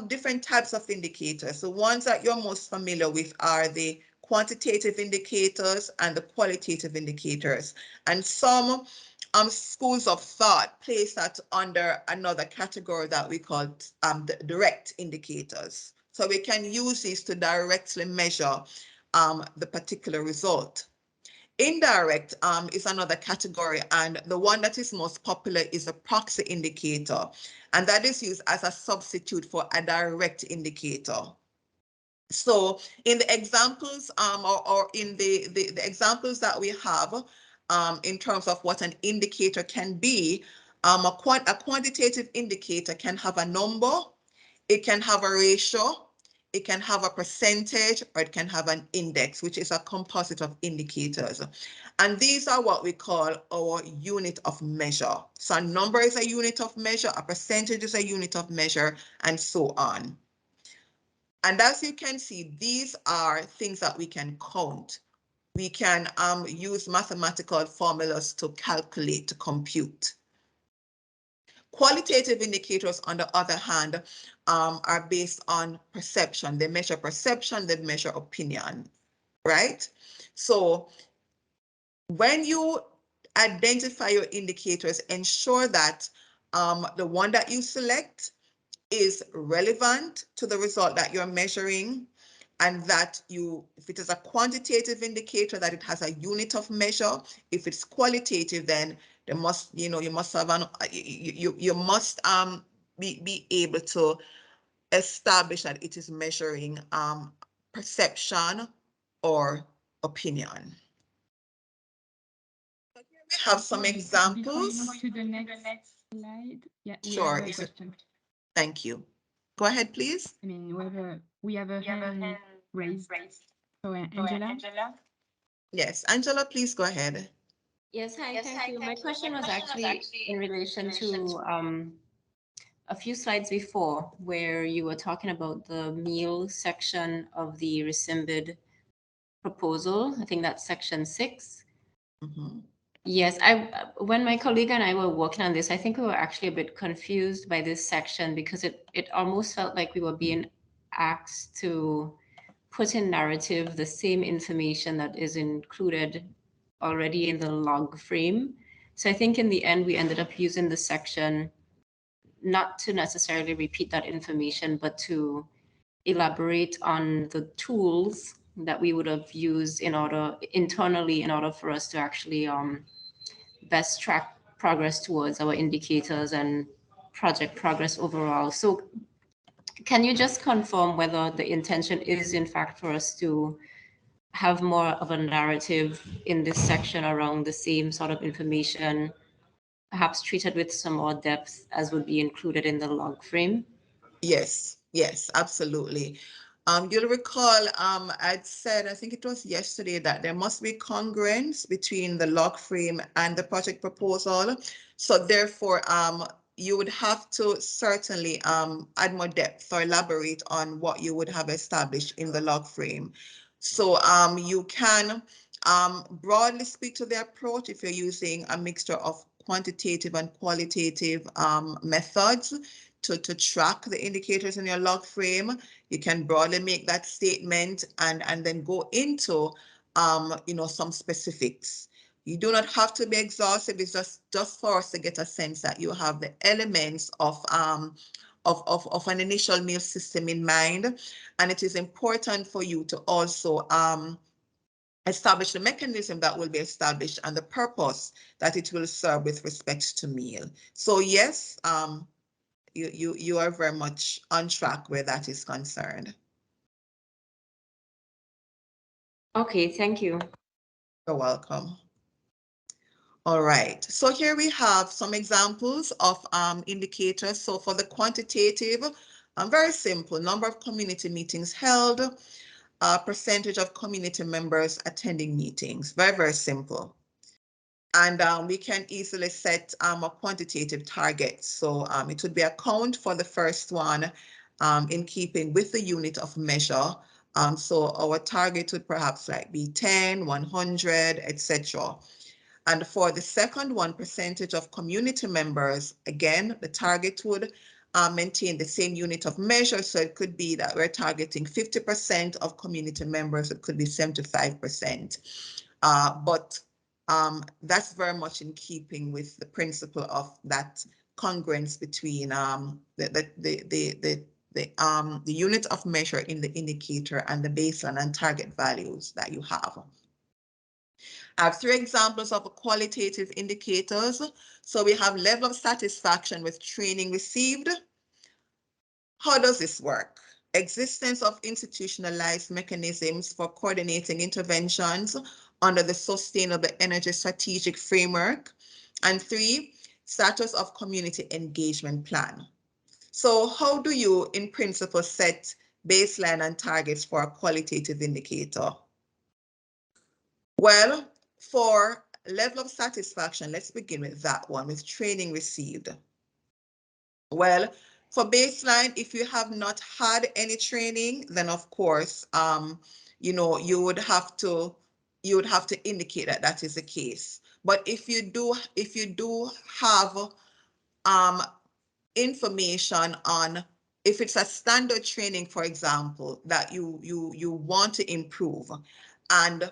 different types of indicators. The ones that you're most familiar with are the quantitative indicators and the qualitative indicators. And some schools of thought place that under another category that we call the direct indicators. So we can use these to directly measure the particular result. Indirect is another category, and the one that is most popular is a proxy indicator, and that is used as a substitute for a direct indicator. So in the examples or in the examples that we have in terms of what an indicator can be, a quantitative indicator can have a number, it can have a ratio, it can have a percentage, or it can have an index, which is a composite of indicators. And these are what we call our unit of measure. So a number is a unit of measure, a percentage is a unit of measure, and so on. And as you can see, these are things that we can count. We can use mathematical formulas to calculate, to compute. Qualitative indicators, on the other hand, are based on perception. They measure perception, they measure opinion, right? So when you identify your indicators, ensure that the one that you select is relevant to the result that you're measuring, and that if it is a quantitative indicator, that it has a unit of measure. If it's qualitative, then there must, you must have you must be able to establish that it is measuring perception or opinion. So here we have some examples. Before you move to the next slide, yeah, we Sure. have a question. Thank you. Go ahead, please. I mean, we have a hand raised. So Angela? Yes, Angela, please go ahead. Yes, hi, thank you. My question was actually in relation to a few slides before, where you were talking about the meal section of the RESEMBID proposal. I think that's section 6. Mhm. Yes, when my colleague and I were working on this, I think we were actually a bit confused by this section, because it almost felt like we were being asked to put in narrative the same information that is included already in the log frame. So I think in the end, we ended up using the section not to necessarily repeat that information, but to elaborate on the tools that we would have used internally in order for us to actually best track progress towards our indicators and project progress overall. So can you just confirm whether the intention is in fact for us to have more of a narrative in this section around the same sort of information, perhaps treated with some more depth as would be included in the log frame? Yes, yes, absolutely. You'll recall I'd said, I think it was yesterday, that there must be congruence between the log frame and the project proposal. So therefore, you would have to certainly add more depth or elaborate on what you would have established in the log frame. So you can broadly speak to the approach if you're using a mixture of quantitative and qualitative methods to track the indicators in your log frame. You can broadly make that statement and then go into some specifics. You do not have to be exhaustive. It's just for us to get a sense that you have the elements of an initial meal system in mind. And it is important for you to also establish the mechanism that will be established and the purpose that it will serve with respect to meal. So yes, you are very much on track where that is concerned. Okay, thank you. You're welcome. All right, so here we have some examples of indicators. So for the quantitative, very simple: number of community meetings held, percentage of community members attending meetings. Very, very simple. And we can easily set a quantitative target. So it would be a count for the first one in keeping with the unit of measure. So our target would perhaps be 10, 100, etc. And for the second one, percentage of community members, again, the target would maintain the same unit of measure. So it could be that we're targeting 50% of community members, it could be 75%. But that's very much in keeping with the principle of that congruence between the the unit of measure in the indicator and the baseline and target values that you have. I have 3 examples of qualitative indicators. So we have level of satisfaction with training received. How does this work? Existence of institutionalized mechanisms for coordinating interventions under the Sustainable Energy Strategic Framework. And 3, status of community engagement plan. So how do you, in principle, set baseline and targets for a qualitative indicator? Well, for level of satisfaction, let's begin with that one, with training received. Well, for baseline, if you have not had any training, then of course, you would have to indicate that that is the case. But if you do have information on, if it's a standard training, for example, that you want to improve, and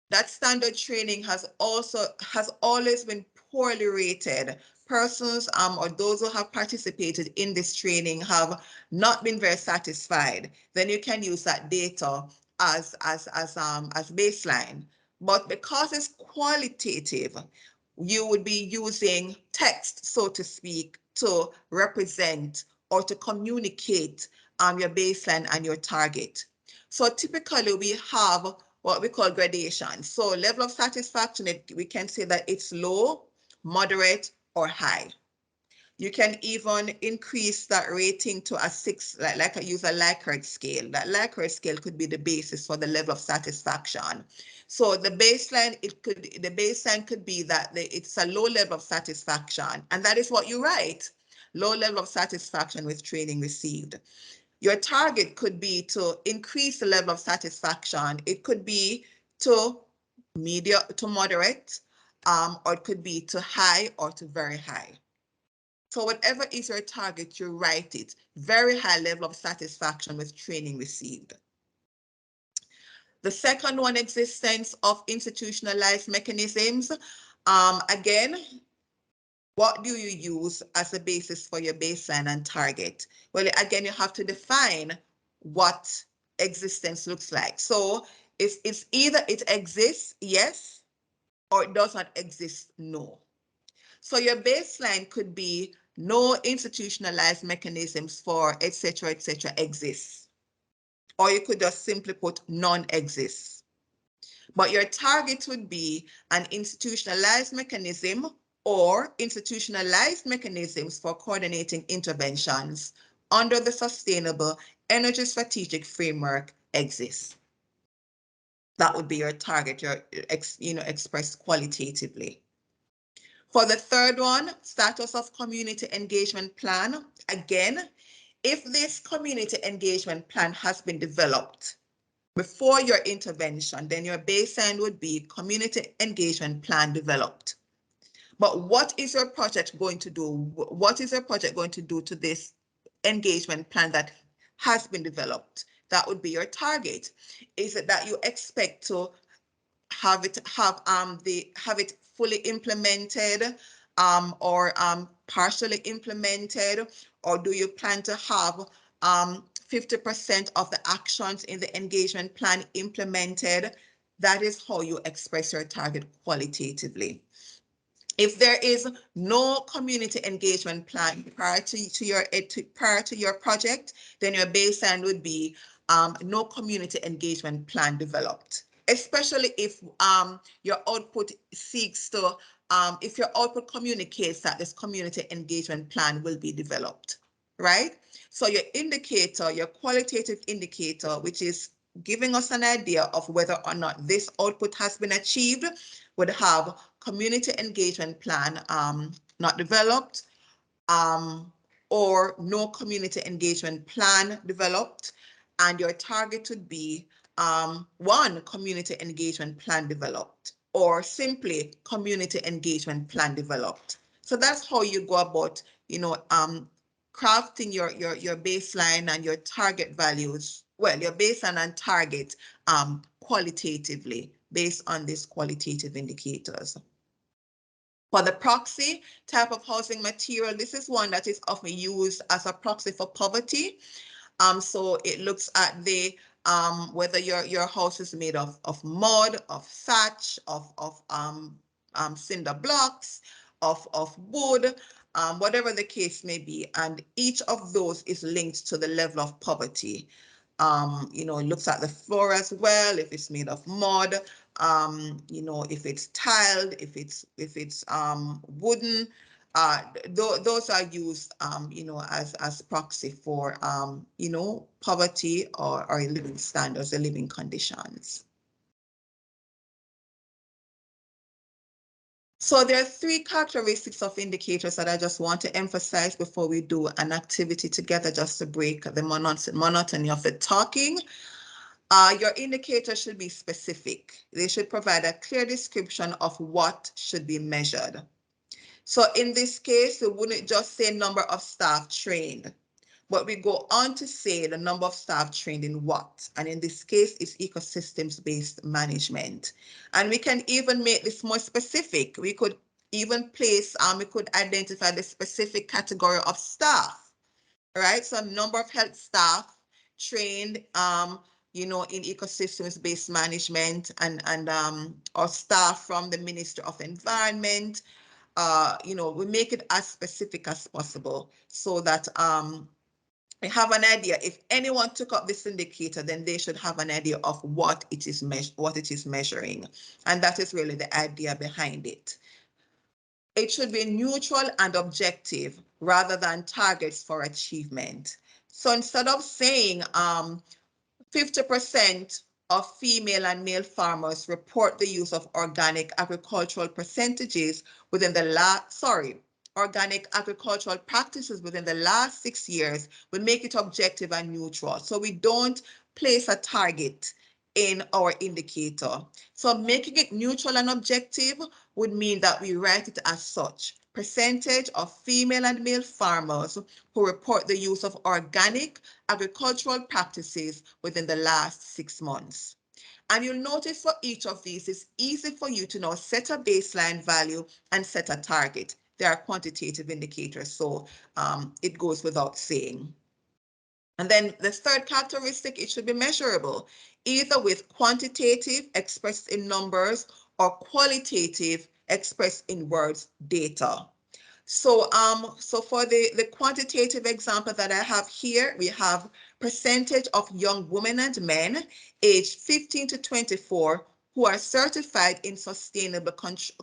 that standard training has always been poorly rated. Persons or those who have participated in this training have not been very satisfied. Then you can use that data as baseline. But because it's qualitative, you would be using text, so to speak, to represent or to communicate your baseline and your target. So typically we have what we call gradation. So level of satisfaction, we can say that it's low, moderate, or high. You can even increase that rating to a 6, like I use a Likert scale. That Likert scale could be the basis for the level of satisfaction. So the baseline, the baseline could be that it's a low level of satisfaction, and that is what you write. Low level of satisfaction with training received. Your target could be to increase the level of satisfaction. It could be to medium to moderate, or it could be to high or to very high. So whatever is your target, you write it. Very high level of satisfaction with training received. The second one, existence of institutionalized mechanisms. Again, what do you use as a basis for your baseline and target? Well, again, you have to define what existence looks like. So it's either it exists, yes, or it does not exist, no. So your baseline could be no institutionalized mechanisms for et cetera, exists. Or you could just simply put none exists. But your target would be an institutionalized mechanism or institutionalized mechanisms for coordinating interventions under the Sustainable Energy Strategic Framework exists. That would be your target, your expressed qualitatively. For the third one, status of community engagement plan. Again, if this community engagement plan has been developed before your intervention, then your baseline would be community engagement plan developed. But what is your project going to do? What is your project going to do to this engagement plan that has been developed? That would be your target. Is it that you expect to have it fully implemented, or partially implemented, or do you plan to have 50% of the actions in the engagement plan implemented? That is how you express your target qualitatively. If there is no community engagement plan prior to your project, then your baseline would be no community engagement plan developed. Especially if your output seeks to, if your output communicates that this community engagement plan will be developed, right? So your indicator, your qualitative indicator, which is giving us an idea of whether or not this output has been achieved, would have community engagement plan not developed, or no community engagement plan developed, and your target would be one community engagement plan developed, or simply community engagement plan developed. So that's how you go about, crafting your baseline and your target values. Well, your baseline and target qualitatively based on these qualitative indicators. For the proxy type of housing material, this is one that is often used as a proxy for poverty. So it looks at the whether your house is made of mud, of thatch, of cinder blocks, of wood, whatever the case may be, and each of those is linked to the level of poverty. You know, it looks at the floor as well, if it's made of mud, you know, if it's tiled, if it's wooden. Those are used, you know, as proxy for, you know, poverty or living standards or living conditions. So there are three characteristics of indicators that I just want to emphasize before we do an activity together, just to break the monotony of the talking. Your indicator should be specific. They should provide a clear description of what should be measured. So in this case, we wouldn't just say number of staff trained, but we go on to say the number of staff trained in what. And in this case, it's ecosystems-based management. And we can even make this more specific. We could even place, we could identify the specific category of staff, right? So number of health staff trained, you know, in ecosystems-based management and or staff from the Ministry of Environment. You know, we make it as specific as possible so that we have an idea. If anyone took up this indicator, then they should have an idea of what it is measuring. And that is really the idea behind it. It should be neutral and objective rather than targets for achievement. So instead of saying 50% of female and male farmers report the use of organic agricultural percentages within the organic agricultural practices within the last 6 years, we make it objective and neutral. So we don't place a target in our indicator. So making it neutral and objective would mean that we write it as such. Percentage of female and male farmers who report the use of organic agricultural practices within the last 6 months. And you'll notice for each of these, it's easy for you to now set a baseline value and set a target. They are quantitative indicators, so it goes without saying. And then the third characteristic, it should be measurable, either with quantitative expressed in numbers or qualitative expressed in words, data. So, so for the quantitative example that I have here, we have percentage of young women and men aged 15 to 24 who are certified in sustainable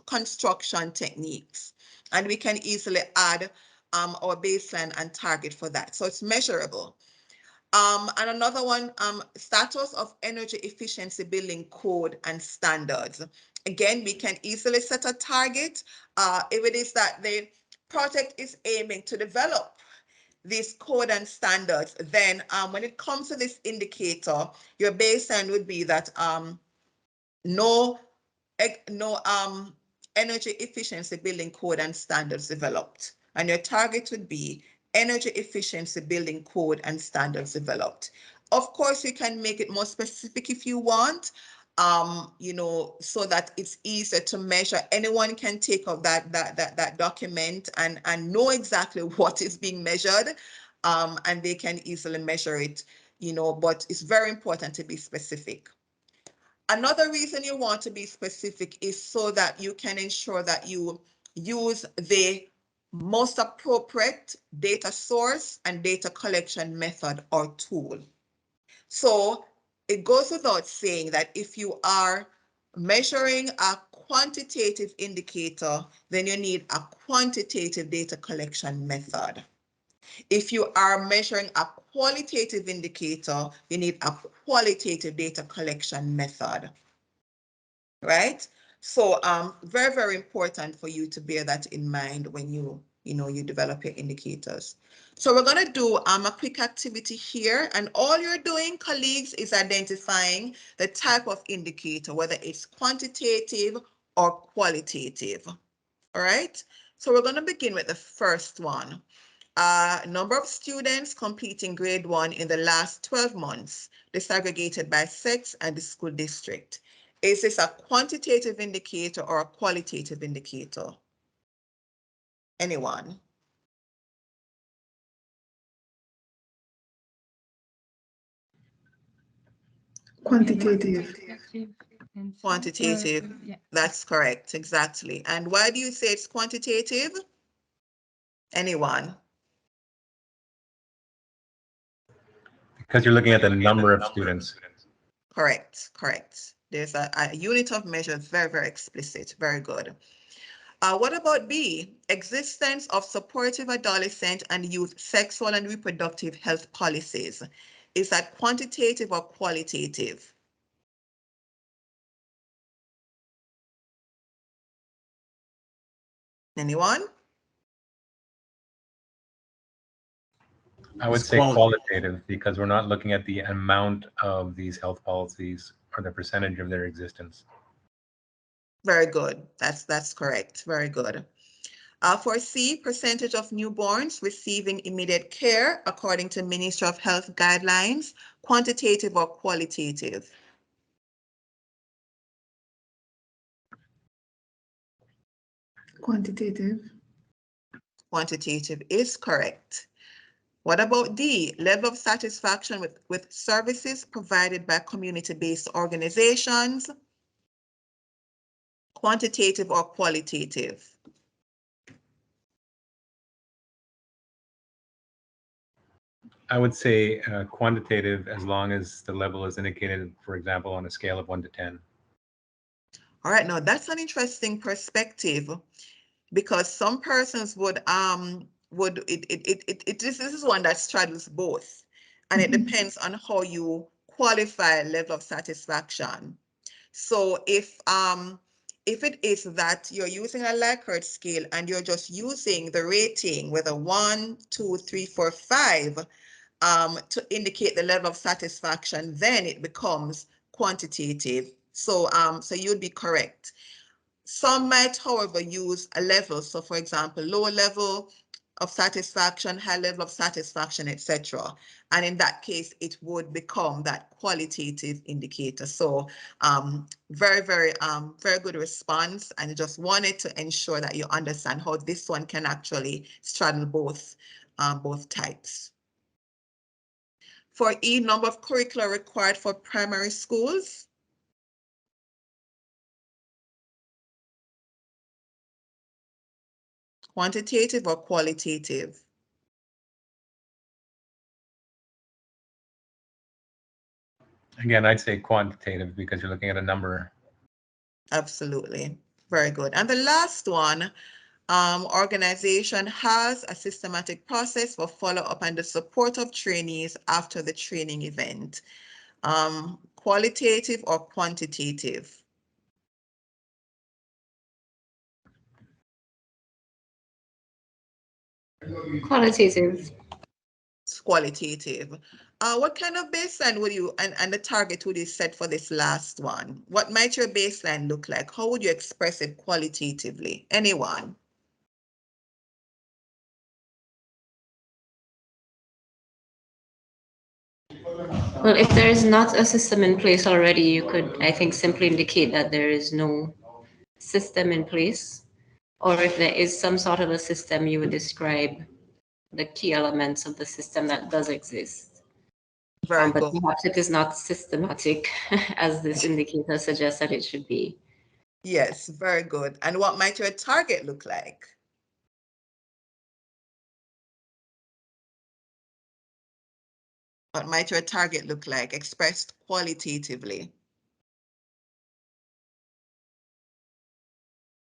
construction techniques. And we can easily add our baseline and target for that. So it's measurable. And another one, status of energy efficiency building code and standards. Again, we can easily set a target. If it is that the project is aiming to develop this code and standards, then when it comes to this indicator, your baseline would be that no energy efficiency building code and standards developed. And your target would be energy efficiency building code and standards developed. Of course, you can make it more specific if you want, you know, so that it's easier to measure. Anyone can take up that document and know exactly what is being measured, and they can easily measure it, you know, but it's very important to be specific. Another reason you want to be specific is so that you can ensure that you use the most appropriate data source and data collection method or tool. So it goes without saying that if you are measuring a quantitative indicator, then you need a quantitative data collection method. If you are measuring a qualitative indicator, you need a qualitative data collection method, right? So very, very important for you to bear that in mind when you develop your indicators. So we're going to do a quick activity here, and all you're doing, colleagues, is identifying the type of indicator, whether it's quantitative or qualitative. All right, so we're going to begin with the first one. Number of students completing grade 1 in the last 12 months, disaggregated by sex and the school district. Is this a quantitative indicator or a qualitative indicator? Anyone? Quantitative. Quantitative. Yeah. That's correct, exactly. And why do you say it's quantitative? Anyone? Because you're looking at the number of students. Correct, correct. There's a unit of measure, very, very explicit, very good. What about B? Existence of supportive adolescent and youth sexual and reproductive health policies. Is that quantitative or qualitative? Anyone? I would say qualitative because we're not looking at the amount of these health policies or the percentage of their existence. Very good. That's correct. Very good. For C, percentage of newborns receiving immediate care according to Ministry of Health guidelines, quantitative or qualitative? Quantitative. Quantitative is correct. What about D, level of satisfaction with services provided by community-based organizations, quantitative or qualitative? I would say quantitative as long as the level is indicated, for example, on a scale of 1 to 10. All right, now that's an interesting perspective because some persons this is one that straddles both, and it depends on how you qualify level of satisfaction. So if it is that you're using a Likert scale and you're just using the rating with a 1, 2, 3, 4, 5 to indicate the level of satisfaction, then it becomes quantitative. So so you'd be correct. Some might, however, use a level. So for example, low level of satisfaction, high level of satisfaction, etc. And in that case, it would become that qualitative indicator. So very, very good response. And I just wanted to ensure that you understand how this one can actually straddle both types. For E, number of curricula required for primary schools. Quantitative or qualitative? Again, I'd say quantitative because you're looking at a number. Absolutely. Very good. And the last one, organization has a systematic process for follow-up and the support of trainees after the training event. Qualitative or quantitative? Qualitative. It's qualitative. What kind of baseline would you, and the target would you set for this last one? What might your baseline look like? How would you express it qualitatively? Anyone? Well, if there is not a system in place already, you could, I think, simply indicate that there is no system in place. Or if there is some sort of a system, you would describe the key elements of the system that does exist. Very But good. perhaps it is not systematic as this indicator suggests that it should be. Yes, very good. And what might your target look like? What might your target look like expressed qualitatively?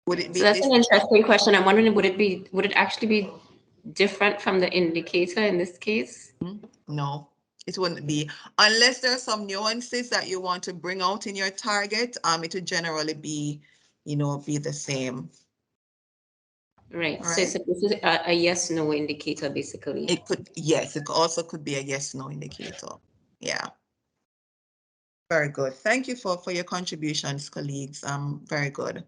Would it be So that's this? an interesting question. I'm wondering, would it actually be different from the indicator in this case? No, it wouldn't be. Unless there are some nuances that you want to bring out in your target, it would generally be, be the same. Right. All So right. this is a yes/no indicator, basically. It could, yes, it also could be a yes/no indicator. Yeah. Very good. Thank you for your contributions, colleagues. Very good.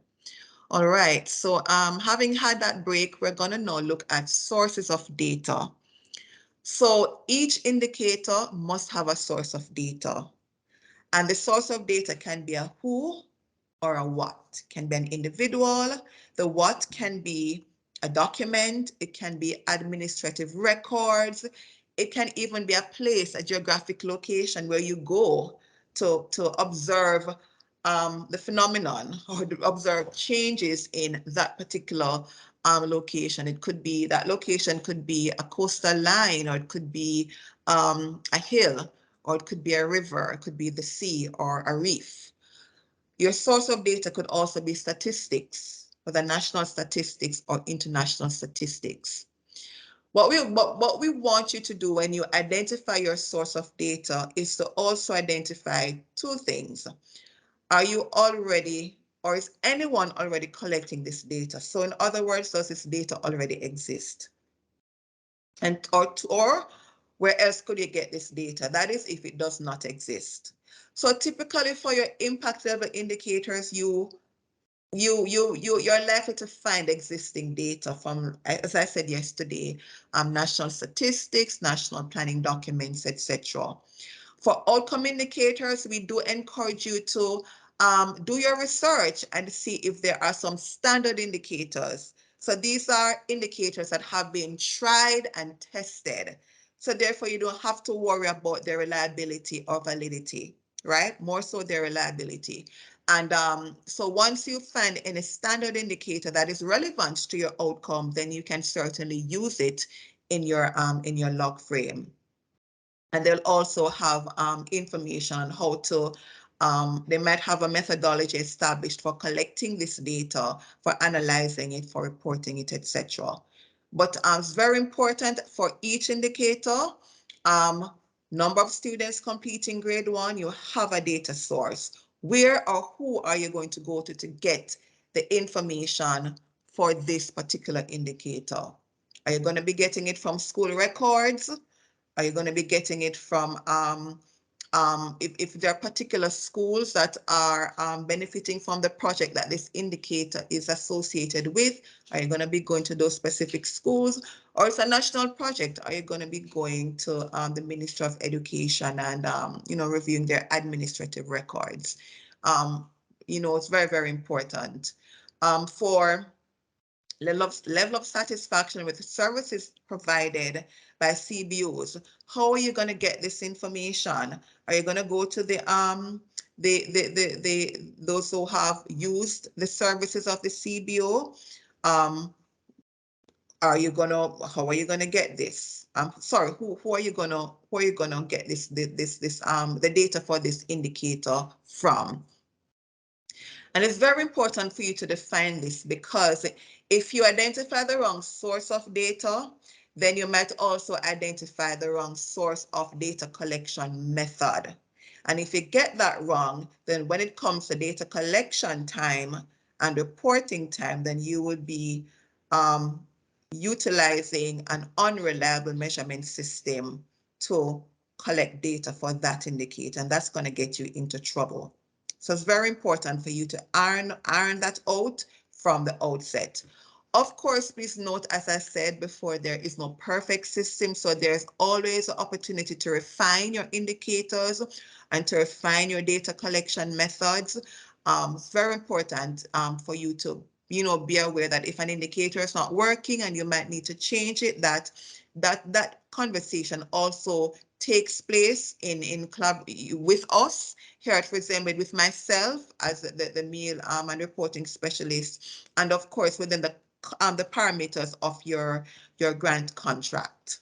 All right. So having had that break, we're going to now look at sources of data. So each indicator must have a source of data. And the source of data can be a who or a what. Can be an individual. The what can be a document, it can be administrative records, it can even be a place, a geographic location where you go to observe the phenomenon or to observe changes in that particular location. It could be, that location could be a coastal line, or it could be a hill, or it could be a river, it could be the sea or a reef. Your source of data could also be statistics, whether national statistics or international statistics. What we want you to do when you identify your source of data is to also identify two things. Are you already, or is anyone already collecting this data? So in other words, does this data already exist? And or where else could you get this data? That is if it does not exist. So typically for your impact level indicators, you're likely to find existing data from, as I said yesterday, national statistics, national planning documents, etc. For outcome indicators, we do encourage you to do your research and see if there are some standard indicators. So these are indicators that have been tried and tested. So therefore, you don't have to worry about their reliability or validity, right? More so their reliability. And so once you find any standard indicator that is relevant to your outcome, then you can certainly use it in your log frame. And they'll also have information on how to, they might have a methodology established for collecting this data, for analyzing it, for reporting it, etc. But it's very important for each indicator, number of students completing grade 1, you have a data source. Where or who are you going to go to get the information for this particular indicator? Are you going to be getting it from school records? Are you going to be getting it from, if there are particular schools that are benefiting from the project that this indicator is associated with, are you going to be going to those specific schools? Or it's a national project, are you going to be going to the Ministry of Education and, reviewing their administrative records? It's very, very important. For level of satisfaction with the services provided by CBOs. How are you going to get this information? Are you going to go to those who have used the services of the CBO? How are you gonna get this? Who are you gonna get the data for this indicator from? And it's very important for you to define this, because if you identify the wrong source of data, then you might also identify the wrong source of data collection method. And if you get that wrong, then when it comes to data collection time and reporting time, then you would be utilizing an unreliable measurement system to collect data for that indicator, and that's going to get you into trouble. So it's very important for you to iron that out from the outset. Of course, please note, as I said before, there is no perfect system, so there's always an opportunity to refine your indicators and to refine your data collection methods. It's very important for you to be aware that if an indicator is not working and you might need to change it, that conversation also takes place in club with us here at RESEMBID, with myself as the meal and reporting specialist, and of course within the parameters of your grant contract.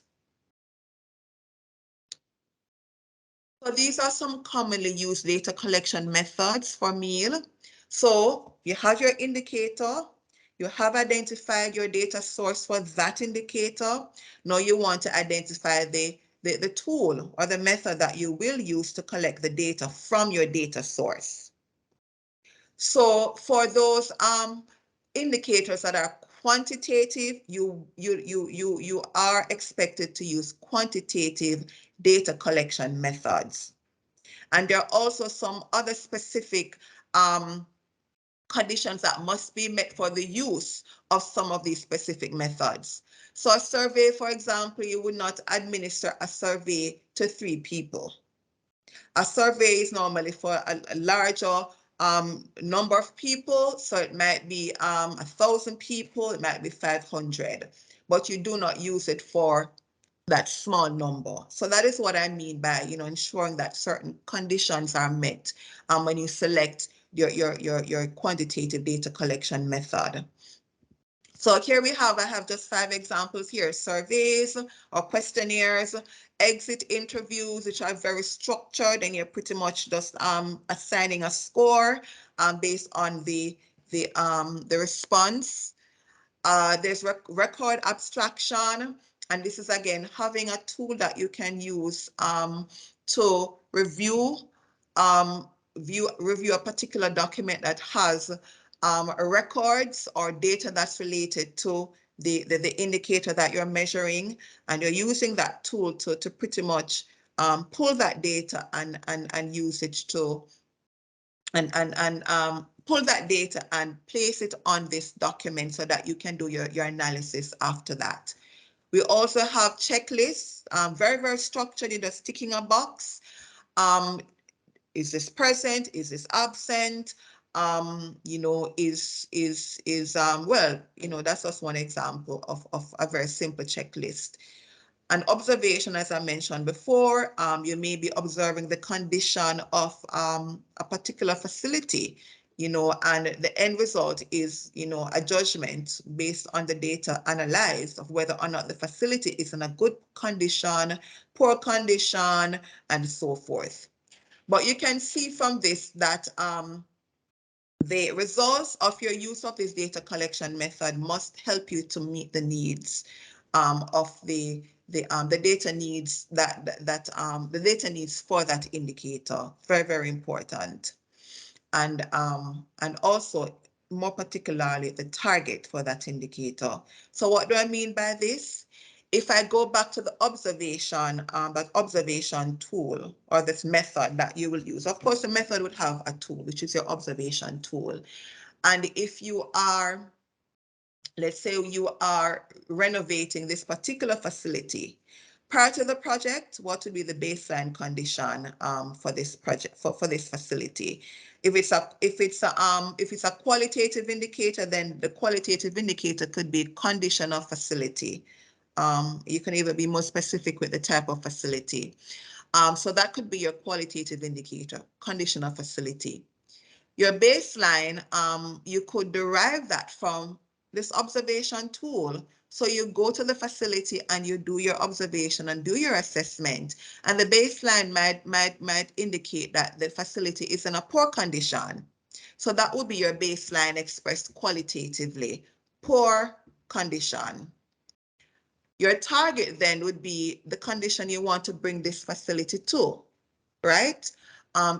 So these are some commonly used data collection methods for meal. So you have your indicator, you have identified your data source for that indicator. Now you want to identify the tool or the method that you will use to collect the data from your data source. So for those indicators that are quantitative, you are expected to use quantitative data collection methods. And there are also some other specific conditions that must be met for the use of some of these specific methods. So a survey, for example, you would not administer a survey to 3 people. A survey is normally for a larger number of people. So it might be 1,000 people, it might be 500, but you do not use it for that small number. So that is what I mean by, ensuring that certain conditions are met when you select your quantitative data collection method. So here I have just 5 examples here: surveys or questionnaires, exit interviews, which are very structured, and you're pretty much just assigning a score based on the response. There's record abstraction, and this is again having a tool that you can use to review a particular document that has records or data that's related to the indicator that you're measuring, and you're using that tool to pretty much pull that data and use it to pull that data and place it on this document so that you can do your analysis after that. We also have checklists, very, very structured. You're just ticking a box. Is this present? Is this absent? Well, that's just one example of a very simple checklist. An observation, as I mentioned before, you may be observing the condition of a particular facility, and the end result is, a judgment based on the data analyzed of whether or not the facility is in a good condition, poor condition, and so forth. But you can see from this that the results of your use of this data collection method must help you to meet the needs of the data needs the data needs for that indicator. Very, very important. And also more particularly the target for that indicator. So what do I mean by this? If I go back to the observation, that observation tool or this method that you will use, of course, the method would have a tool, which is your observation tool. And if you are, let's say you are renovating this particular facility, prior to the project, what would be the baseline condition for this project, for this facility? If it's a qualitative indicator, then the qualitative indicator could be condition of facility. You can even be more specific with the type of facility. So that could be your qualitative indicator, condition of facility. Your baseline, you could derive that from this observation tool. So you go to the facility and you do your observation and do your assessment. And the baseline might indicate that the facility is in a poor condition. So that would be your baseline expressed qualitatively, poor condition. Your target then would be the condition you want to bring this facility to, right?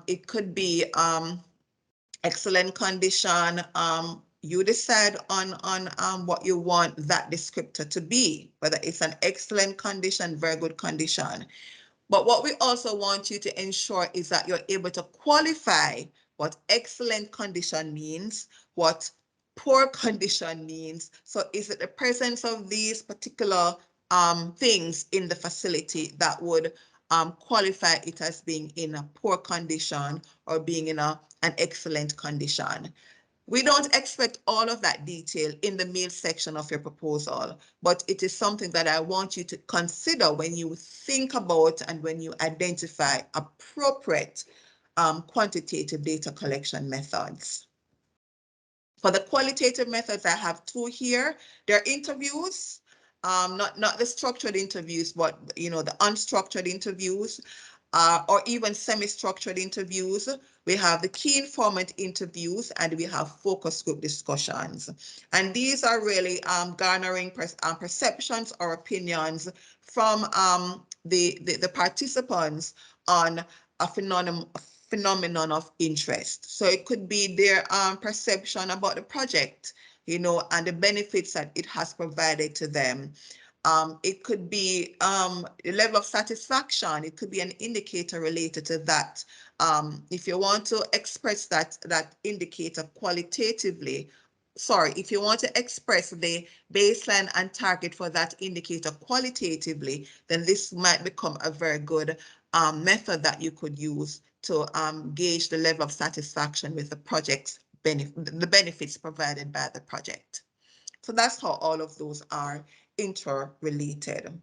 It could be excellent condition. You decide on what you want that descriptor to be, whether it's an excellent condition, very good condition. But what we also want you to ensure is that you're able to qualify what excellent condition means, what poor condition means. So is it the presence of these particular things in the facility that would qualify it as being in a poor condition or being in an excellent condition? We don't expect all of that detail in the mail section of your proposal, but it is something that I want you to consider when you think about and when you identify appropriate quantitative data collection methods. For the qualitative methods, I have 2 here. They're interviews, not the structured interviews, but the unstructured interviews. Or even semi-structured interviews. We have the key informant interviews and we have focus group discussions. And these are really garnering perceptions or opinions from the participants on a phenomenon of interest. So it could be their perception about the project, and the benefits that it has provided to them. It could be the level of satisfaction. It could be an indicator related to that. If you want to express that indicator qualitatively, if you want to express the baseline and target for that indicator qualitatively, then this might become a very good method that you could use to gauge the level of satisfaction with the project's the benefits provided by the project. So that's how all of those are interrelated.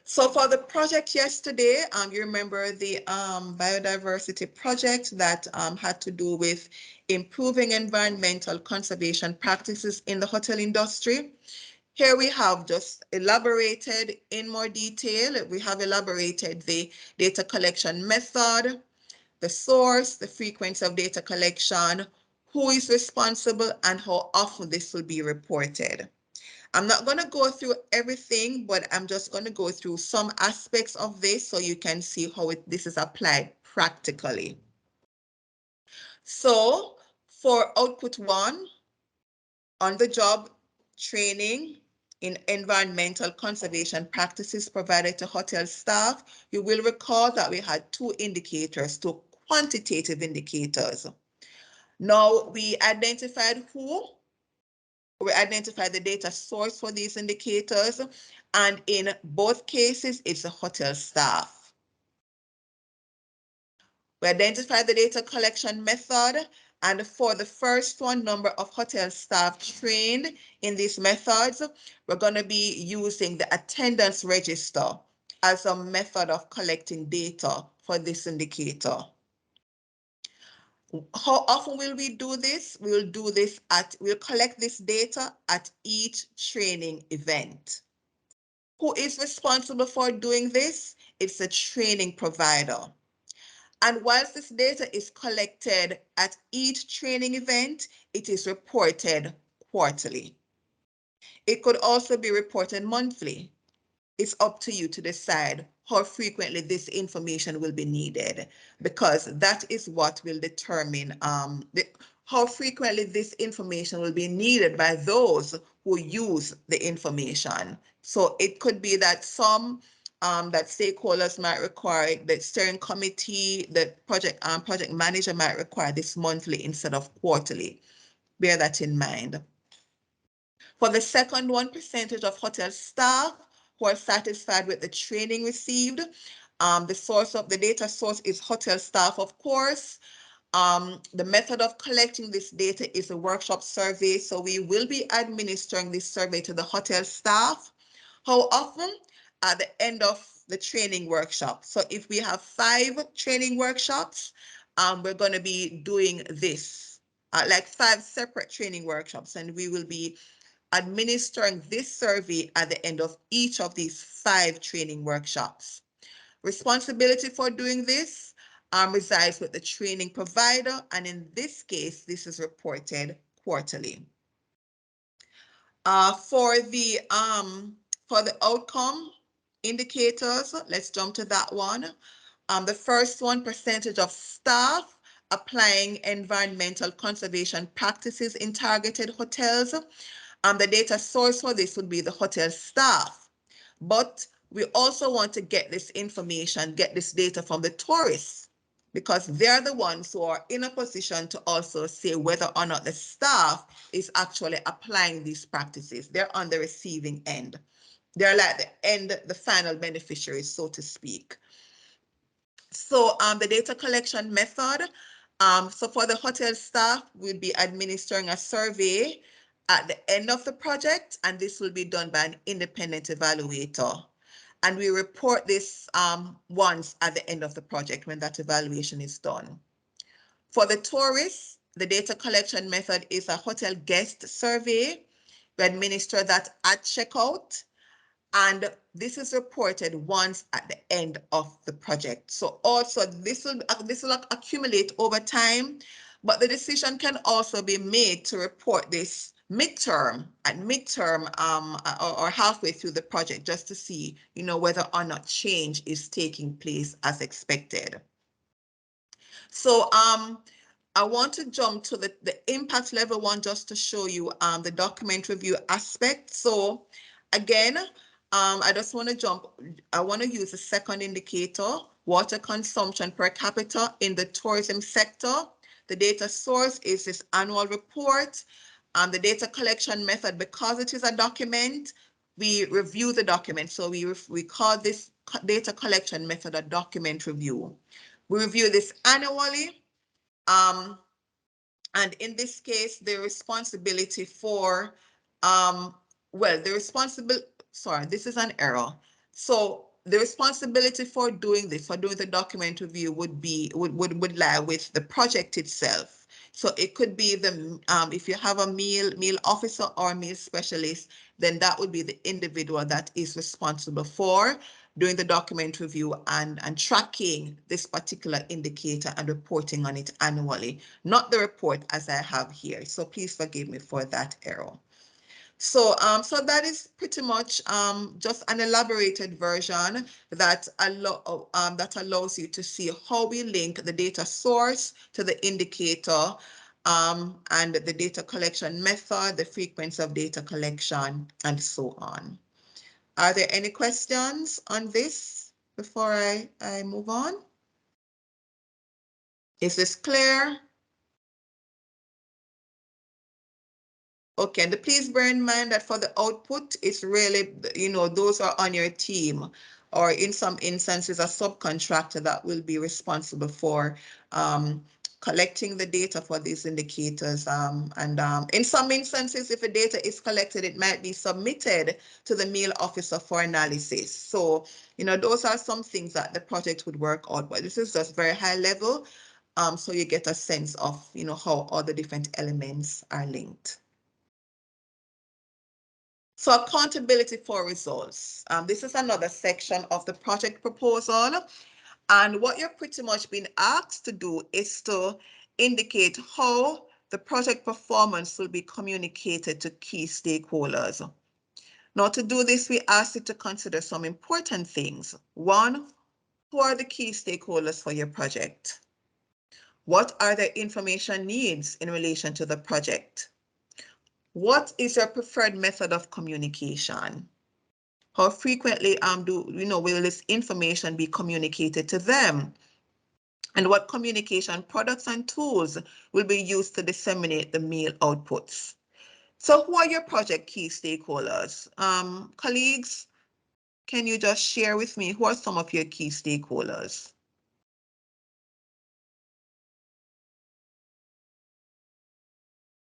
So for the project yesterday, you remember the biodiversity project that had to do with improving environmental conservation practices in the hotel industry. Here we have just elaborated in more detail. We have elaborated the data collection method, the source, the frequency of data collection, who is responsible, and how often this will be reported. I'm not going to go through everything, but I'm just going to go through some aspects of this so you can see how this is applied practically. So for output 1, on-the-job training in environmental conservation practices provided to hotel staff, you will recall that we had 2 indicators, 2 quantitative indicators. Now we identified we identify the data source for these indicators, and in both cases, it's the hotel staff. We identify the data collection method, and for the first one, number of hotel staff trained in these methods, we're going to be using the attendance register as a method of collecting data for this indicator. How often will we do this? We'll collect this data at each training event. Who is responsible for doing this? It's a training provider. And whilst this data is collected at each training event, it is reported quarterly. It could also be reported monthly. It's up to you to decide how frequently this information will be needed, because that is what will determine how frequently this information will be needed by those who use the information. So it could be that some that stakeholders might require, the steering committee, the project manager might require this monthly instead of quarterly. Bear that in mind. For the second one, percentage of hotel staff who are satisfied with the training received. The source of the data source is hotel staff, of course. The method of collecting this data is a workshop survey. So we will be administering this survey to the hotel staff. How often? At the end of the training workshop. So if we have 5 training workshops, we're going to be doing this, like 5 separate training workshops, and we will be administering this survey at the end of each of these 5 training workshops. Responsibility for doing this resides with the training provider, and in this case, this is reported quarterly. For the outcome indicators, let's jump to that one. The first one, percentage of staff applying environmental conservation practices in targeted hotels. The data source for this would be the hotel staff. But we also want to get this information, get this data from the tourists, because they're the ones who are in a position to also say whether or not the staff is actually applying these practices. They're on the receiving end. They're like the final beneficiaries, so to speak. So the data collection method, so for the hotel staff, we'll be administering a survey at the end of the project, and this will be done by an independent evaluator. And we report this once at the end of the project when that evaluation is done. For the tourists, the data collection method is a hotel guest survey. We administer that at checkout, and this is reported once at the end of the project. So also this will accumulate over time, but the decision can also be made to report this midterm or halfway through the project, just to see, whether or not change is taking place as expected. So I want to jump to the impact level 1 just to show you the document review aspect. So again, I just want to use the second indicator, water consumption per capita in the tourism sector. The data source is this annual report. The data collection method, because it is a document, we review the document. So we call this data collection method a document review. We review this annually. And in this case, the responsibility for, sorry, this is an error. So the responsibility for doing this, for doing the document review would lie with the project itself. So it could be if you have a meal officer or meal specialist, then that would be the individual that is responsible for doing the document review and tracking this particular indicator and reporting on it annually, not the report as I have here. So please forgive me for that error. So that is pretty much just an elaborated version that allows you to see how we link the data source to the indicator, and the data collection method, the frequency of data collection, and so on. Are there any questions on this before I move on? Is this clear? Okay, and please bear in mind that for the output, it's really, those are on your team, or in some instances, a subcontractor that will be responsible for collecting the data for these indicators. In some instances, if the data is collected, it might be submitted to the meal officer for analysis. So, those are some things that the project would work out, but this is just very high level. So you get a sense of, how all the different elements are linked. So accountability for results. This is another section of the project proposal. And what you're pretty much being asked to do is to indicate how the project performance will be communicated to key stakeholders. Now, to do this, we ask you to consider some important things. One, who are the key stakeholders for your project? What are their information needs in relation to the project? What is your preferred method of communication? How frequently will this information be communicated to them? And what communication products and tools will be used to disseminate the meal outputs? So who are your project key stakeholders? Colleagues, can you just share with me who are some of your key stakeholders?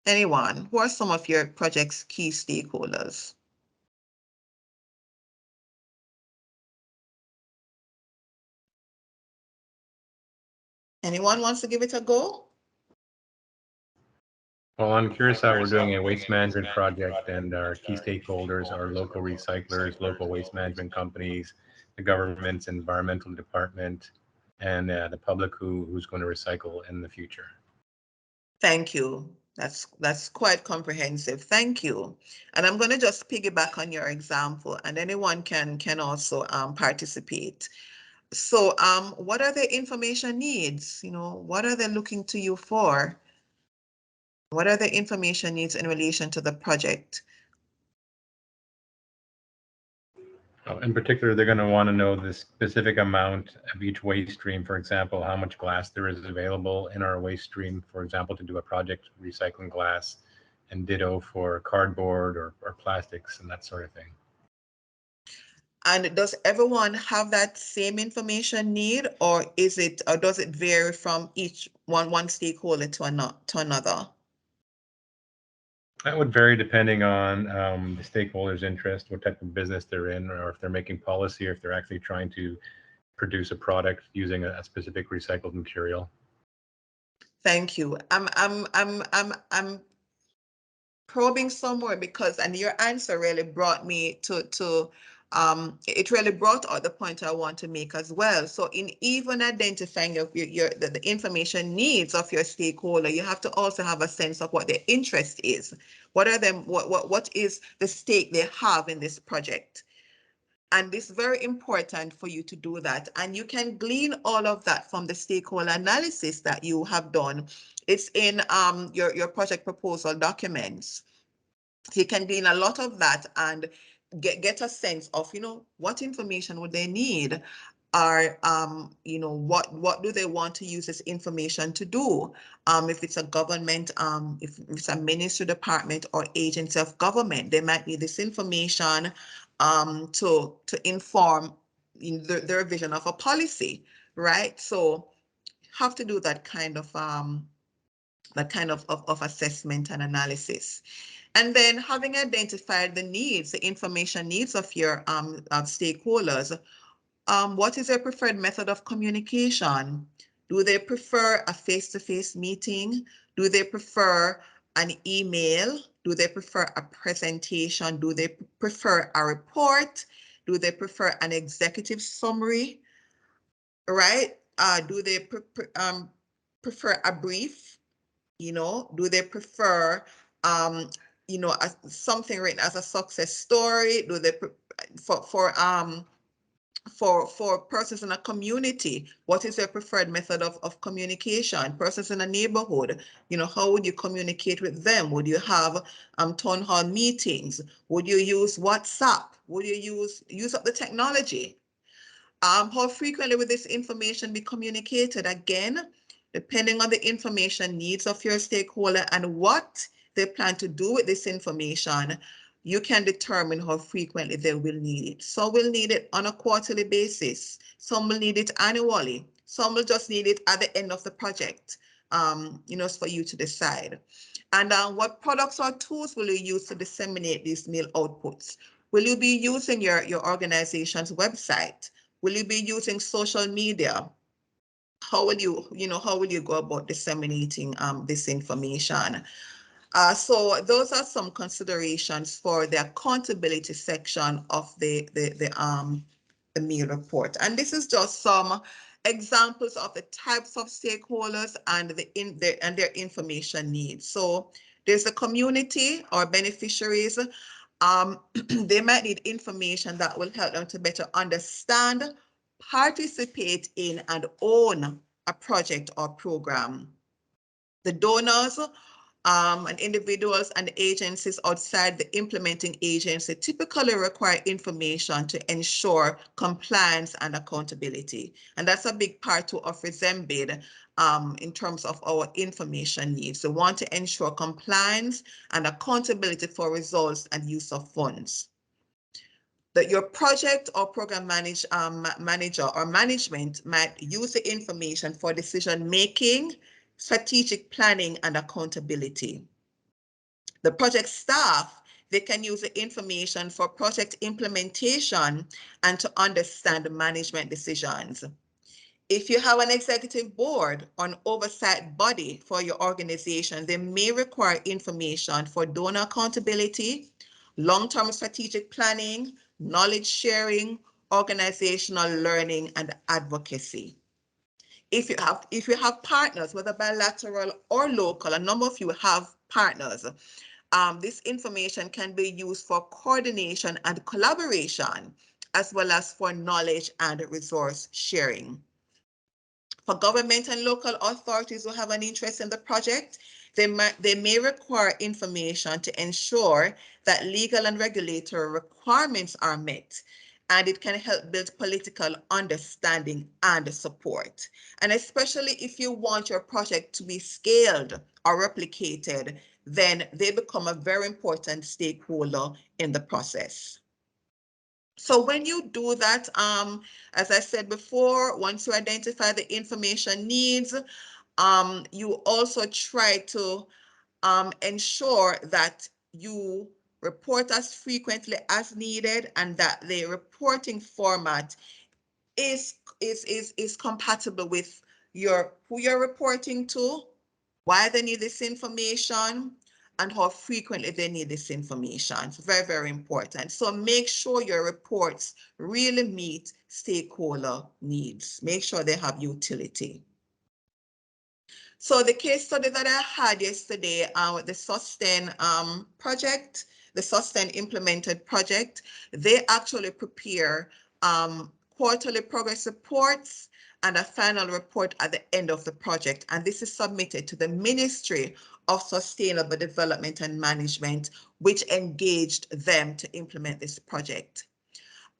Anyone? Who are some of your project's key stakeholders? Anyone wants to give it a go? Well, on Curacao, we're doing a waste management project, and our key stakeholders are local recyclers, local waste management companies, the government's environmental department, and the public who's going to recycle in the future. Thank you. That's quite comprehensive. Thank you. And I'm going to just piggyback on your example, and anyone can also participate. So what are their information needs? What are they looking to you for? What are the information needs in relation to the project? In particular, they're going to want to know the specific amount of each waste stream. For example, how much glass there is available in our waste stream, for example, to do a project recycling glass, and ditto for cardboard or plastics and that sort of thing. And does everyone have that same information need, or does it vary from each one stakeholder to another? That would vary depending on the stakeholders' interest, what type of business they're in, or if they're making policy, or if they're actually trying to produce a product using a specific recycled material. Thank you. I'm probing somewhere because, and your answer really brought me to it really brought out the point I want to make as well. So in even identifying the information needs of your stakeholder, you have to also have a sense of what their interest is. What is the stake they have in this project? And it's very important for you to do that. And you can glean all of that from the stakeholder analysis that you have done. It's in your project proposal documents. So you can glean a lot of that and get a sense of, what information would they need, or what do they want to use this information to do? If it's a government, if it's a ministry, department, or agency of government, they might need this information to inform their vision of a policy, right? So have to do that kind of assessment and analysis. And then having identified the needs, the information needs of your stakeholders, what is their preferred method of communication? Do they prefer a face-to-face meeting? Do they prefer an email? Do they prefer a presentation? Do they prefer a report? Do they prefer an executive summary? Right? Do they prefer a brief? Do they prefer something written as a success story? Do they for persons in a community, what is their preferred method of communication? Persons in a neighborhood, how would you communicate with them? Would you have town hall meetings? Would you use WhatsApp? Would you use up the technology? How frequently will this information be communicated? Again, depending on the information needs of your stakeholder and what they plan to do with this information, you can determine how frequently they will need it. Some will need it on a quarterly basis. Some will need it annually. Some will just need it at the end of the project, for you to decide. And what products or tools will you use to disseminate these mail outputs? Will you be using your organization's website? Will you be using social media? How will you go about disseminating this information? So those are some considerations for the accountability section of the meal report. And this is just some examples of the types of stakeholders and their information needs. So there's the community or beneficiaries. They might need information that will help them to better understand, participate in, and own a project or program. The donors and individuals and agencies outside the implementing agency typically require information to ensure compliance and accountability. And that's a big part too of RESEMBID in terms of our information needs. We want to ensure compliance and accountability for results and use of funds. That your project or program manager or management might use the information for decision making, strategic planning, and accountability. The project staff, they can use the information for project implementation and to understand management decisions. If you have an executive board or an oversight body for your organization, they may require information for donor accountability, long-term strategic planning, knowledge sharing, organizational learning, and advocacy. If you have partners, whether bilateral or local, a number of you have partners, this information can be used for coordination and collaboration, as well as for knowledge and resource sharing. For government and local authorities who have an interest in the project, they may require information to ensure that legal and regulatory requirements are met, and it can help build political understanding and support. And especially if you want your project to be scaled or replicated, then they become a very important stakeholder in the process. So when you do that, as I said before, once you identify the information needs, you also try to ensure that you report as frequently as needed and that the reporting format is compatible with who you're reporting to, why they need this information, and how frequently they need this information. It's very, very important. So make sure your reports really meet stakeholder needs. Make sure they have utility. So the case study that I had yesterday with the Sustain project, the Sustain implemented project, they actually prepare quarterly progress reports and a final report at the end of the project. And this is submitted to the Ministry of Sustainable Development and Management, which engaged them to implement this project.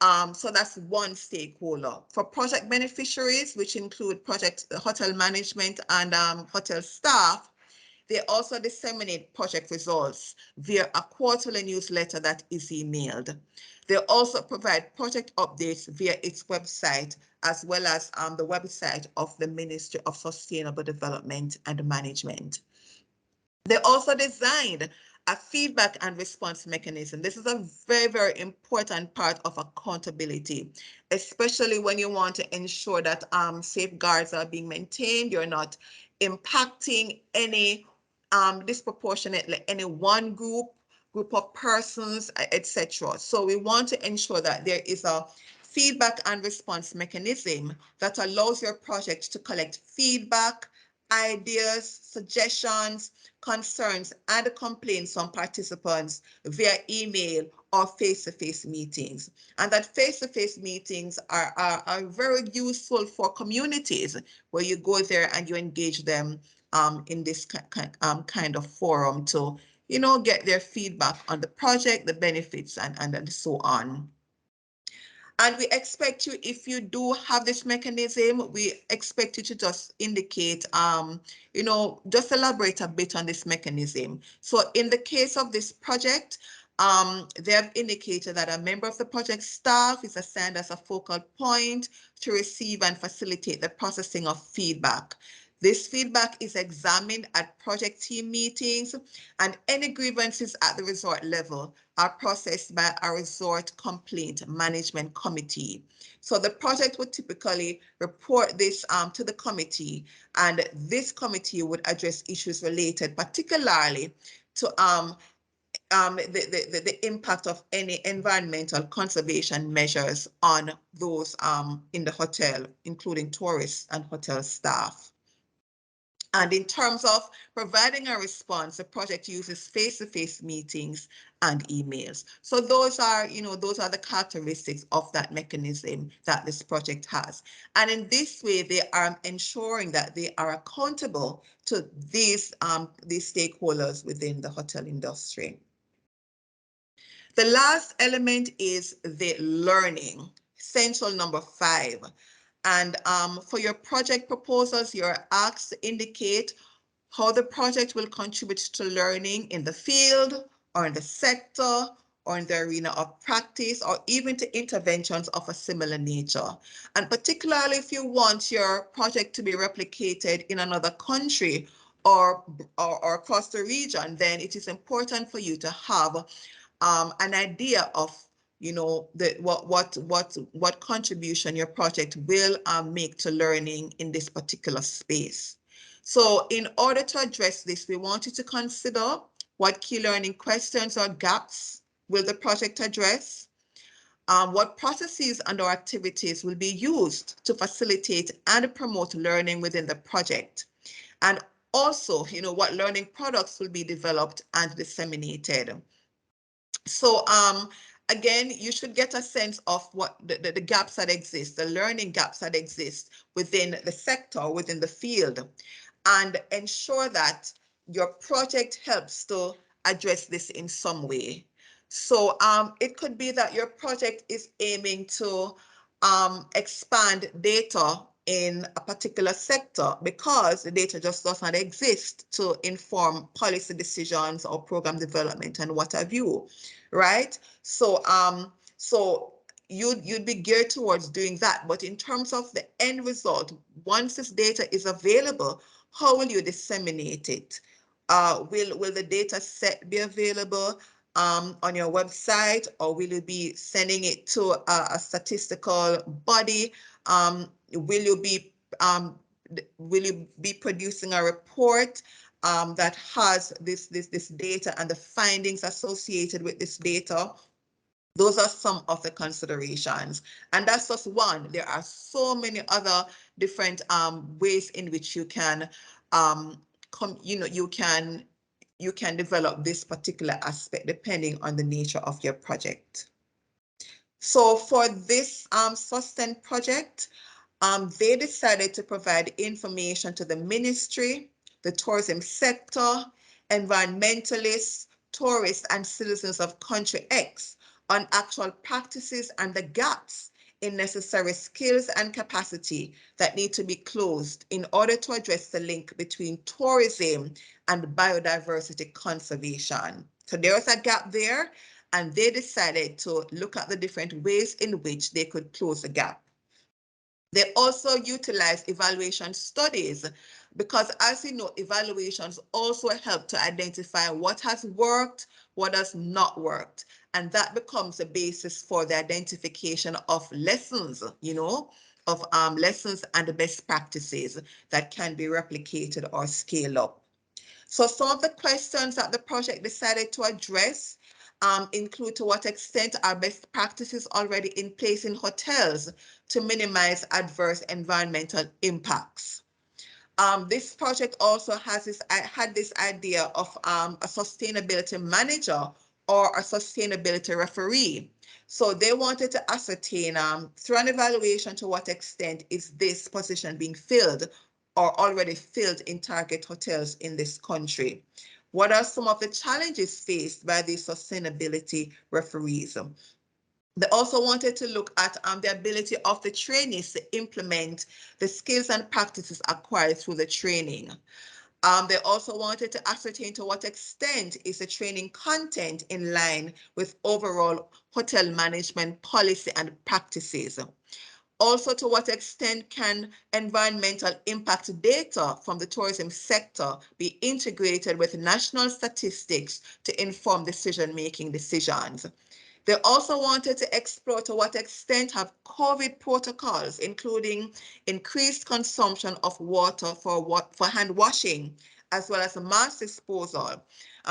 So that's one stakeholder. For project beneficiaries, which include hotel management and hotel staff, they also disseminate project results via a quarterly newsletter that is emailed. They also provide project updates via its website, as well as the website of the Ministry of Sustainable Development and Management. They also designed a feedback and response mechanism. This is a very, very important part of accountability, especially when you want to ensure that safeguards are being maintained. You're not impacting any disproportionately any one group of persons, etc. So we want to ensure that there is a feedback and response mechanism that allows your project to collect feedback, ideas, suggestions, concerns, and complaints from participants via email or face-to-face meetings. And that face-to-face meetings are very useful for communities where you go there and you engage them in this kind of forum to, get their feedback on the project, the benefits, and so on. And we expect you, if you do have this mechanism, we expect you to just indicate, just elaborate a bit on this mechanism. So in the case of this project, they have indicated that a member of the project staff is assigned as a focal point to receive and facilitate the processing of feedback. This feedback is examined at project team meetings, and any grievances at the resort level are processed by a resort complaint management committee. So the project would typically report this to the committee, and this committee would address issues related particularly to the impact of any environmental conservation measures on those in the hotel, including tourists and hotel staff. And in terms of providing a response, the project uses face-to-face meetings and emails. So those are the characteristics of that mechanism that this project has. And in this way, they are ensuring that they are accountable to these stakeholders within the hotel industry. The last element is the learning, essential number 5. And for your project proposals, you're asked to indicate how the project will contribute to learning in the field or in the sector or in the arena of practice, or even to interventions of a similar nature. And particularly if you want your project to be replicated in another country or across the region, then it is important for you to have an idea of what contribution your project will make to learning in this particular space. So in order to address this, we want you to consider what key learning questions or gaps will the project address, what processes and or activities will be used to facilitate and promote learning within the project, and also what learning products will be developed and disseminated. So again, you should get a sense of what the gaps that exist, the learning gaps that exist within the sector, within the field, and ensure that your project helps to address this in some way. So it could be that your project is aiming to expand data in a particular sector because the data just does not exist to inform policy decisions or program development and what have you, right? So you'd be geared towards doing that. But in terms of the end result, once this data is available, how will you disseminate it? Will the data set be available on your website, or will you be sending it to a statistical body? Will you be producing a report that has this data and the findings associated with this data? Those are some of the considerations, and that's just one. There are so many other different ways in which you can you can develop this particular aspect depending on the nature of your project. So for this Sustain project, they decided to provide information to the ministry, the tourism sector, environmentalists, tourists, and citizens of country X on actual practices and the gaps in necessary skills and capacity that need to be closed in order to address the link between tourism and biodiversity conservation. So there's a gap there, and they decided to look at the different ways in which they could close the gap. They also utilize evaluation studies because, as you know, evaluations also help to identify what has worked, what has not worked. And that becomes the basis for the identification of lessons, of lessons and the best practices that can be replicated or scaled up. So some of the questions that the project decided to address include: to what extent are best practices already in place in hotels to minimize adverse environmental impacts? This project also had this idea of a sustainability manager or a sustainability referee. So they wanted to ascertain through an evaluation to what extent is this position being filled or already filled in target hotels in this country. What are some of the challenges faced by these sustainability referees? They also wanted to look at the ability of the trainees to implement the skills and practices acquired through the training. They also wanted to ascertain to what extent is the training content in line with overall hotel management policy and practices. Also, to what extent can environmental impact data from the tourism sector be integrated with national statistics to inform decision-making decisions? They also wanted to explore to what extent have COVID protocols, including increased consumption of water for hand washing, as well as mass disposal,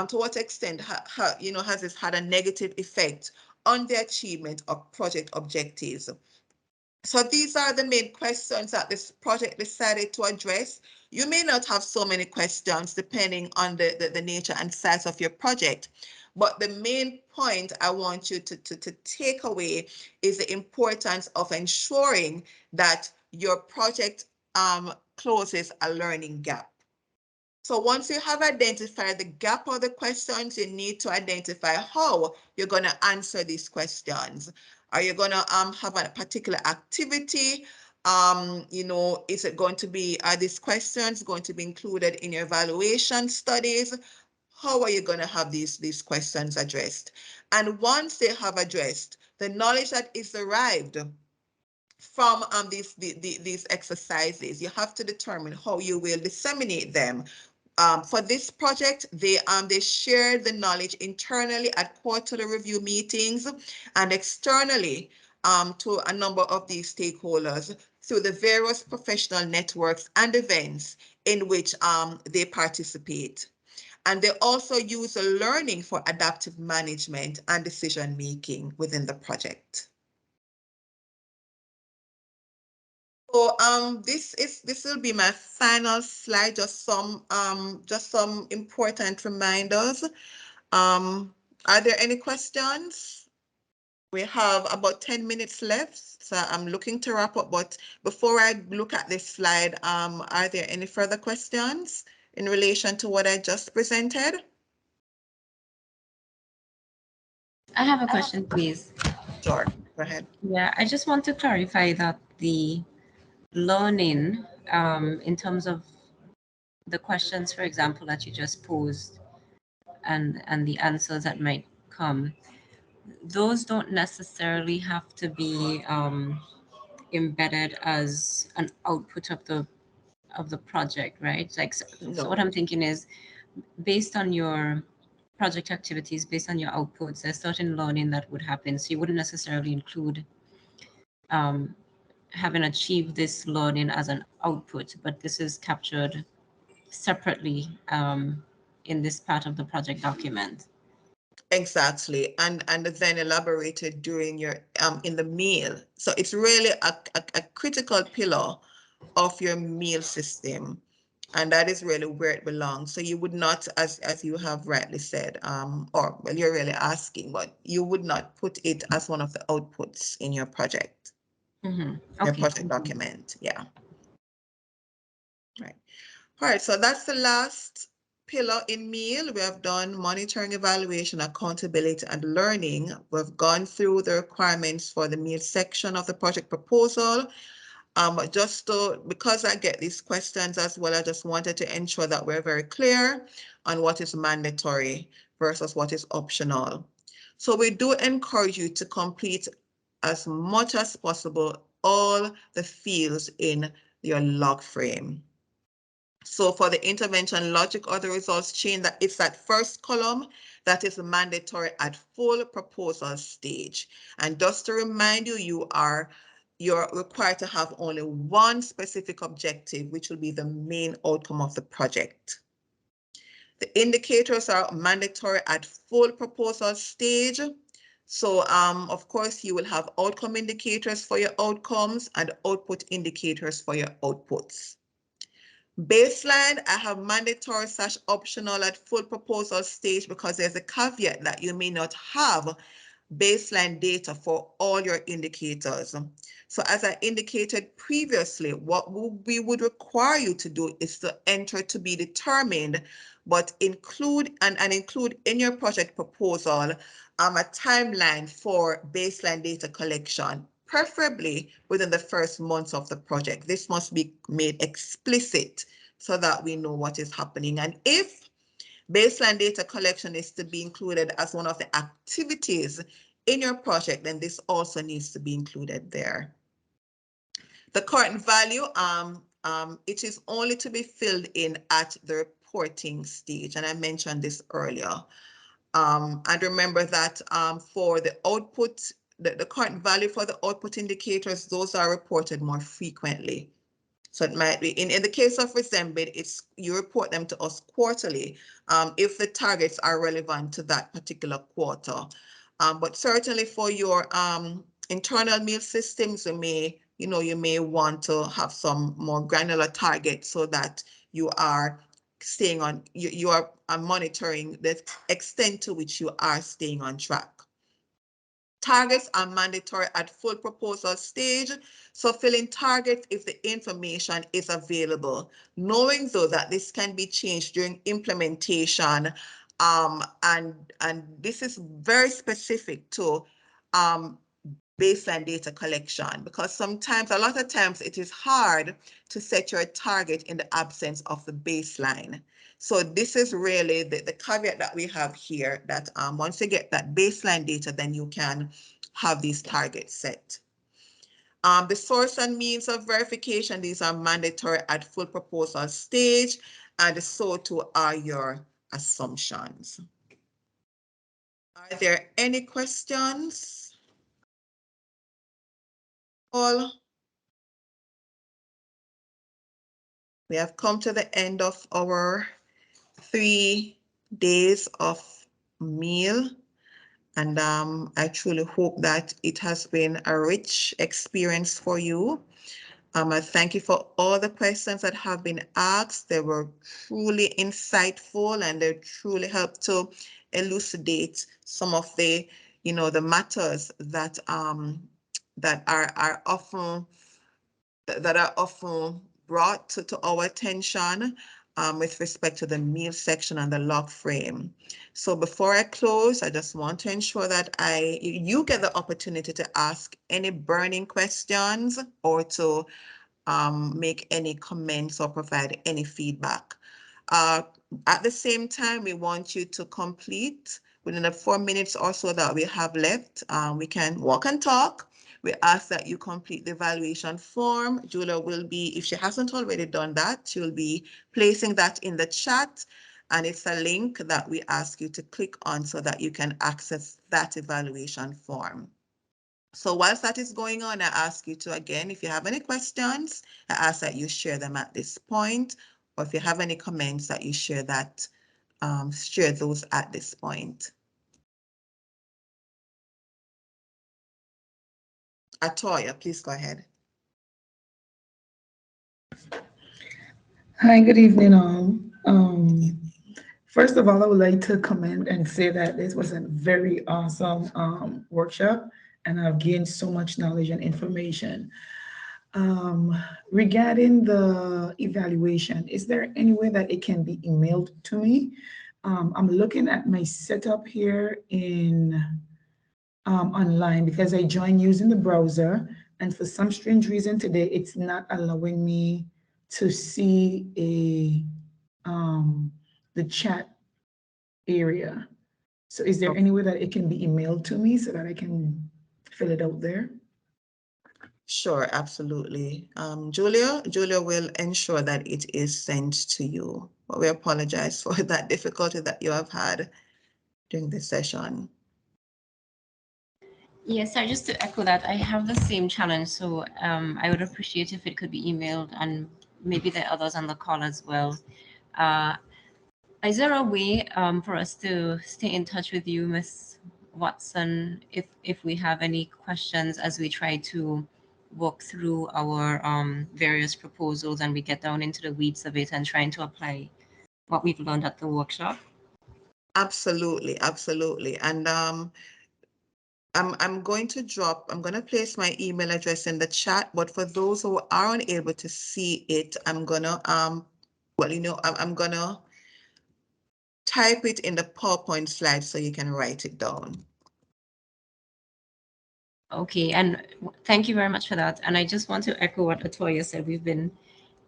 to what extent has this had a negative effect on the achievement of project objectives? So these are the main questions that this project decided to address. You may not have so many questions depending on the nature and size of your project, but the main point I want you to take away is the importance of ensuring that your project closes a learning gap. So once you have identified the gap or the questions, you need to identify how you're going to answer these questions. Are you going to have a particular activity? Is it going to be, are these questions going to be included in your evaluation studies? How are you going to have these questions addressed? And once they have addressed, the knowledge that is derived from these exercises, you have to determine how you will disseminate them. For this project, they shared the knowledge internally at quarterly review meetings and externally to a number of these stakeholders through the various professional networks and events in which they participate. And they also use the learning for adaptive management and decision making within the project. So this will be my final slide, just some important reminders. Are there any questions? We have about 10 minutes left, so I'm looking to wrap up, but before I look at this slide, are there any further questions in relation to what I just presented? I have a question, please. Sure, go ahead. Yeah, I just want to clarify that the learning in terms of the questions, for example, that you just posed and the answers that might come, those don't necessarily have to be embedded as an output of the project, right? Like, so what I'm thinking is, based on your project activities, based on your outputs, there's certain learning that would happen. So you wouldn't necessarily include having achieved this learning as an output, but this is captured separately in this part of the project document. Exactly, and then elaborated during your in the meal. So it's really a critical pillar of your meal system, and that is really where it belongs. So you would not, as you have rightly said, or well, you're really asking, but you would not put it as one of the outputs in your project, your project document. Yeah. Right. All right. So that's the last pillar in meal. We have done monitoring, evaluation, accountability, and learning. We've gone through the requirements for the meal section of the project proposal. Because I get these questions as well, I just wanted to ensure that we're very clear on what is mandatory versus what is optional. So we do encourage you to complete as much as possible all the fields in your log frame. So for the intervention logic or the results chain, that it's that first column that is mandatory at full proposal stage. And just to remind you, you're required to have only one specific objective, which will be the main outcome of the project. The indicators are mandatory at full proposal stage. So of course, you will have outcome indicators for your outcomes and output indicators for your outputs. Baseline, I have mandatory / optional at full proposal stage because there's a caveat that you may not have baseline data for all your indicators. So as I indicated previously, what we would require you to do is to enter to be determined, but include in your project proposal a timeline for baseline data collection, preferably within the first months of the project. This must be made explicit so that we know what is happening. And if baseline data collection is to be included as one of the activities in your project, then this also needs to be included there. The current value, it is only to be filled in at the reporting stage, and I mentioned this earlier. And remember that for the output, the current value for the output indicators, those are reported more frequently. So it might be, in the case of RESEMBID, you report them to us quarterly if the targets are relevant to that particular quarter. But certainly for your internal meal systems, you may want to have some more granular targets so that you are staying on, you are monitoring the extent to which you are staying on track. Targets are mandatory at full proposal stage. So fill in targets if the information is available, knowing though that this can be changed during implementation. And this is very specific to baseline data collection, because a lot of times it is hard to set your target in the absence of the baseline. So this is really the caveat that we have here, that once you get that baseline data, then you can have these targets set. The source and means of verification, these are mandatory at full proposal stage, and so too are your assumptions. Are there any questions? All. We have come to the end of our 3 days of meal, and I truly hope that it has been a rich experience for you. I thank you for all the questions that have been asked. They were truly insightful, and they truly helped to elucidate some of the, the matters that are often brought to our attention with respect to the meal section and the log frame. So before I close, I just want to ensure that you get the opportunity to ask any burning questions or to make any comments or provide any feedback. At the same time, we want you to complete within the 4 minutes or so that we have left. We can walk and talk. We ask that you complete the evaluation form. Julia will be, if she hasn't already done that, she will be placing that in the chat. And it's a link that we ask you to click on so that you can access that evaluation form. So whilst that is going on, I ask you to, again, if you have any questions, I ask that you share them at this point, or if you have any comments that you share those at this point. Atoya, please go ahead. Hi, good evening all. First of all, I would like to comment and say that this was a very awesome workshop, and I've gained so much knowledge and information. Regarding the evaluation, is there any way that it can be emailed to me? I'm looking at my setup here in online because I joined using the browser, and for some strange reason today, it's not allowing me to see the chat area. So is there any way that it can be emailed to me so that I can fill it out there? Sure, absolutely. Julia will ensure that it is sent to you. But we apologize for that difficulty that you have had during this session. Yes, sorry, just to echo that, I have the same challenge. So I would appreciate if it could be emailed, and maybe the others on the call as well. Is there a way for us to stay in touch with you, Miss Watson, if we have any questions as we try to walk through our various proposals and we get down into the weeds of it and trying to apply what we've learned at the workshop? Absolutely, absolutely. And I'm going to place my email address in the chat, but for those who are unable to see it, I'm gonna I'm gonna type it in the PowerPoint slide so you can write it down. Okay, and thank you very much for that. And I just want to echo what Latoya said. We've been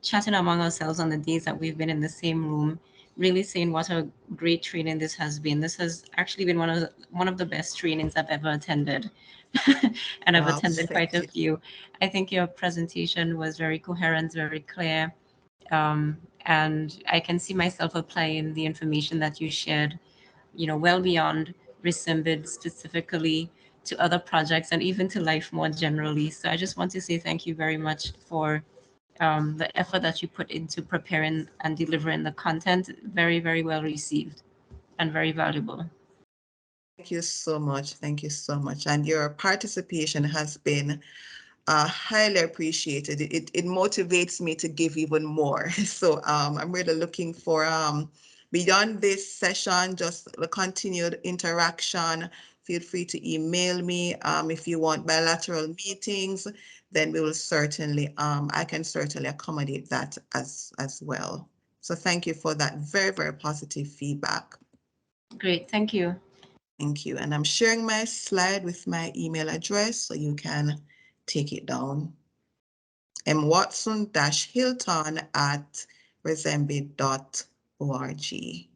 chatting among ourselves on the days that we've been in the same room, really saying what a great training this has been. This has actually been one of the best trainings I've ever attended. And I've attended quite a few. I think your presentation was very coherent, very clear. And I can see myself applying the information that you shared, well beyond RESEMBID specifically, to other projects and even to life more generally. So I just want to say thank you very much for the effort that you put into preparing and delivering the content. Very, very well received and very valuable. Thank you so much. Thank you so much. And your participation has been highly appreciated. It motivates me to give even more. So I'm really looking for beyond this session, just the continued interaction. Feel free to email me if you want bilateral meetings. Then we will certainly I can certainly accommodate that as well. So thank you for that very, very positive feedback. Great, thank you. Thank you. And I'm sharing my slide with my email address so you can take it down. mwatson-hilton@resembid.org.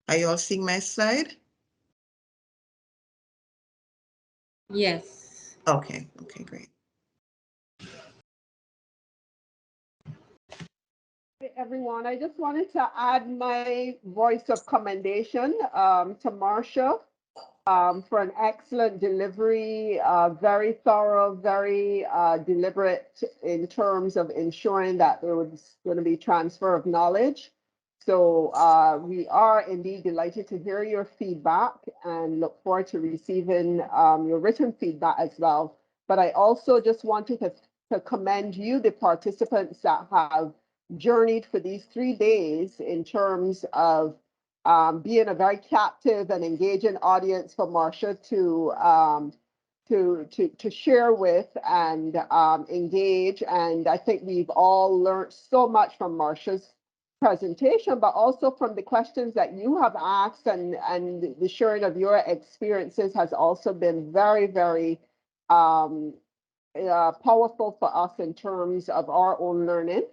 Are you all seeing my slide? Yes. Okay, great. Hey, everyone, I just wanted to add my voice of commendation to Marcia for an excellent delivery, very thorough, very deliberate in terms of ensuring that there was going to be transfer of knowledge. So we are indeed delighted to hear your feedback and look forward to receiving your written feedback as well. But I also just wanted to commend you, the participants that have journeyed for these 3 days in terms of being a very captive and engaging audience for Marcia to share with and engage. And I think we've all learned so much from Marcia's presentation, but also from the questions that you have asked, and the sharing of your experiences has also been very, very powerful for us in terms of our own learning.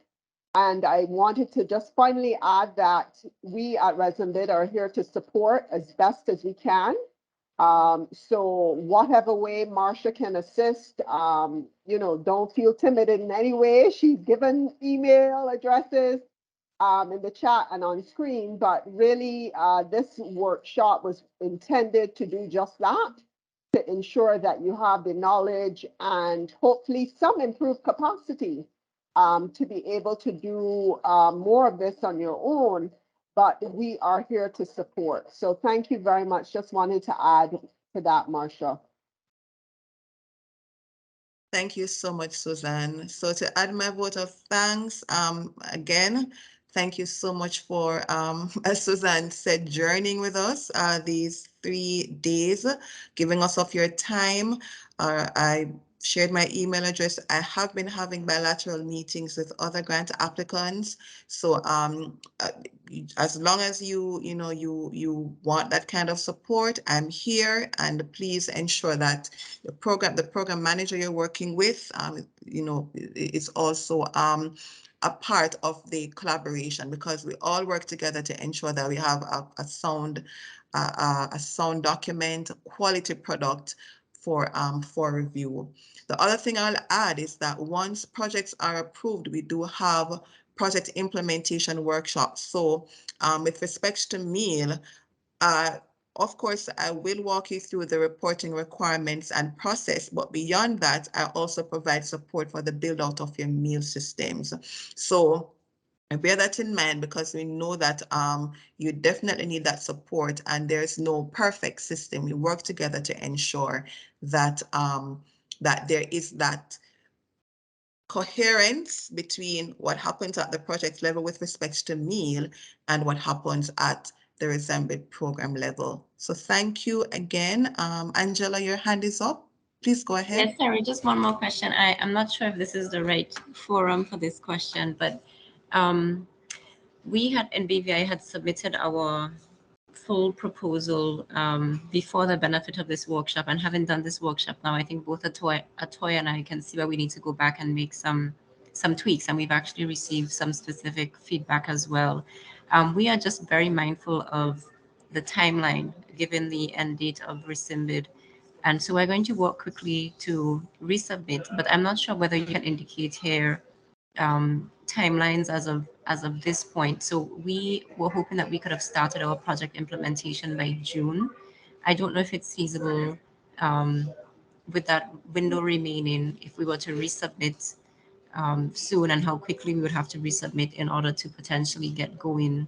And I wanted to just finally add that we at RESEMBID are here to support as best as we can. So whatever way Marcia can assist, don't feel timid in any way. She's given email addresses in the chat and on screen, but really this workshop was intended to do just that, to ensure that you have the knowledge and hopefully some improved capacity to be able to do more of this on your own, but we are here to support. So thank you very much. Just wanted to add to that, Marcia. Thank you so much, Suzanne. So to add my vote of thanks, again, thank you so much for, as Suzanne said, journeying with us these 3 days, giving us of your time. I shared my email address. I have been having bilateral meetings with other grant applicants. So as long as you want that kind of support, I'm here, and please ensure that the program manager you're working with, is also a part of the collaboration, because we all work together to ensure that we have a sound document, quality product for review. The other thing I'll add is that once projects are approved, we do have project implementation workshops. So with respect to meal, of course, I will walk you through the reporting requirements and process, but beyond that, I also provide support for the build out of your meal systems. So bear that in mind, because we know that you definitely need that support, and there's no perfect system. We work together to ensure that that there is that coherence between what happens at the project level with respect to meal and what happens at the RESEMBID program level. So thank you again. Angela, your hand is up. Please go ahead. Yes, sorry, just one more question. I'm not sure if this is the right forum for this question, but we had in BVI had submitted our full proposal before the benefit of this workshop, and having done this workshop now, I think both Atoya and I can see where we need to go back and make some tweaks, and we've actually received some specific feedback as well. We are just very mindful of the timeline given the end date of RESEMBID. And so we're going to work quickly to resubmit, but I'm not sure whether you can indicate here timelines as of this point. So we were hoping that we could have started our project implementation by June. I don't know if it's feasible with that window remaining, if we were to resubmit soon, and how quickly we would have to resubmit in order to potentially get going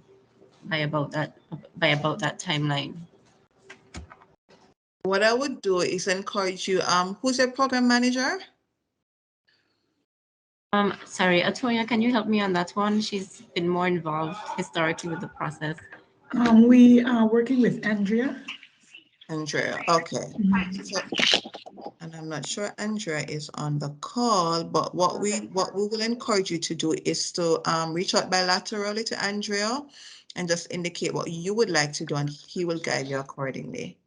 by about that timeline. What I would do is encourage you. Who's your program manager? Sorry, Atoya, can you help me on that one? She's been more involved historically with the process. We are working with Andrea. Andrea, okay. So, and I'm not sure Andrea is on the call, but what we will encourage you to do is to reach out bilaterally to Andrea and just indicate what you would like to do, and he will guide you accordingly.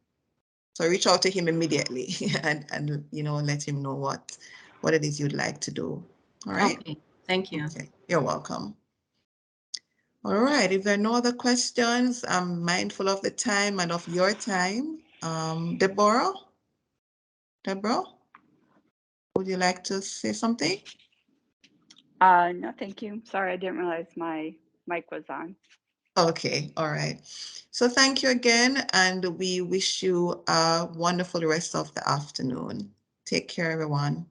So reach out to him immediately and let him know what it is you'd like to do. All right. Okay, thank you. Okay, you're welcome. All right, if there are no other questions, I'm mindful of the time and of your time. Deborah, would you like to say something? No, thank you. Sorry, I didn't realize my mic was on. Okay, all right. So thank you again, and we wish you a wonderful rest of the afternoon. Take care, everyone.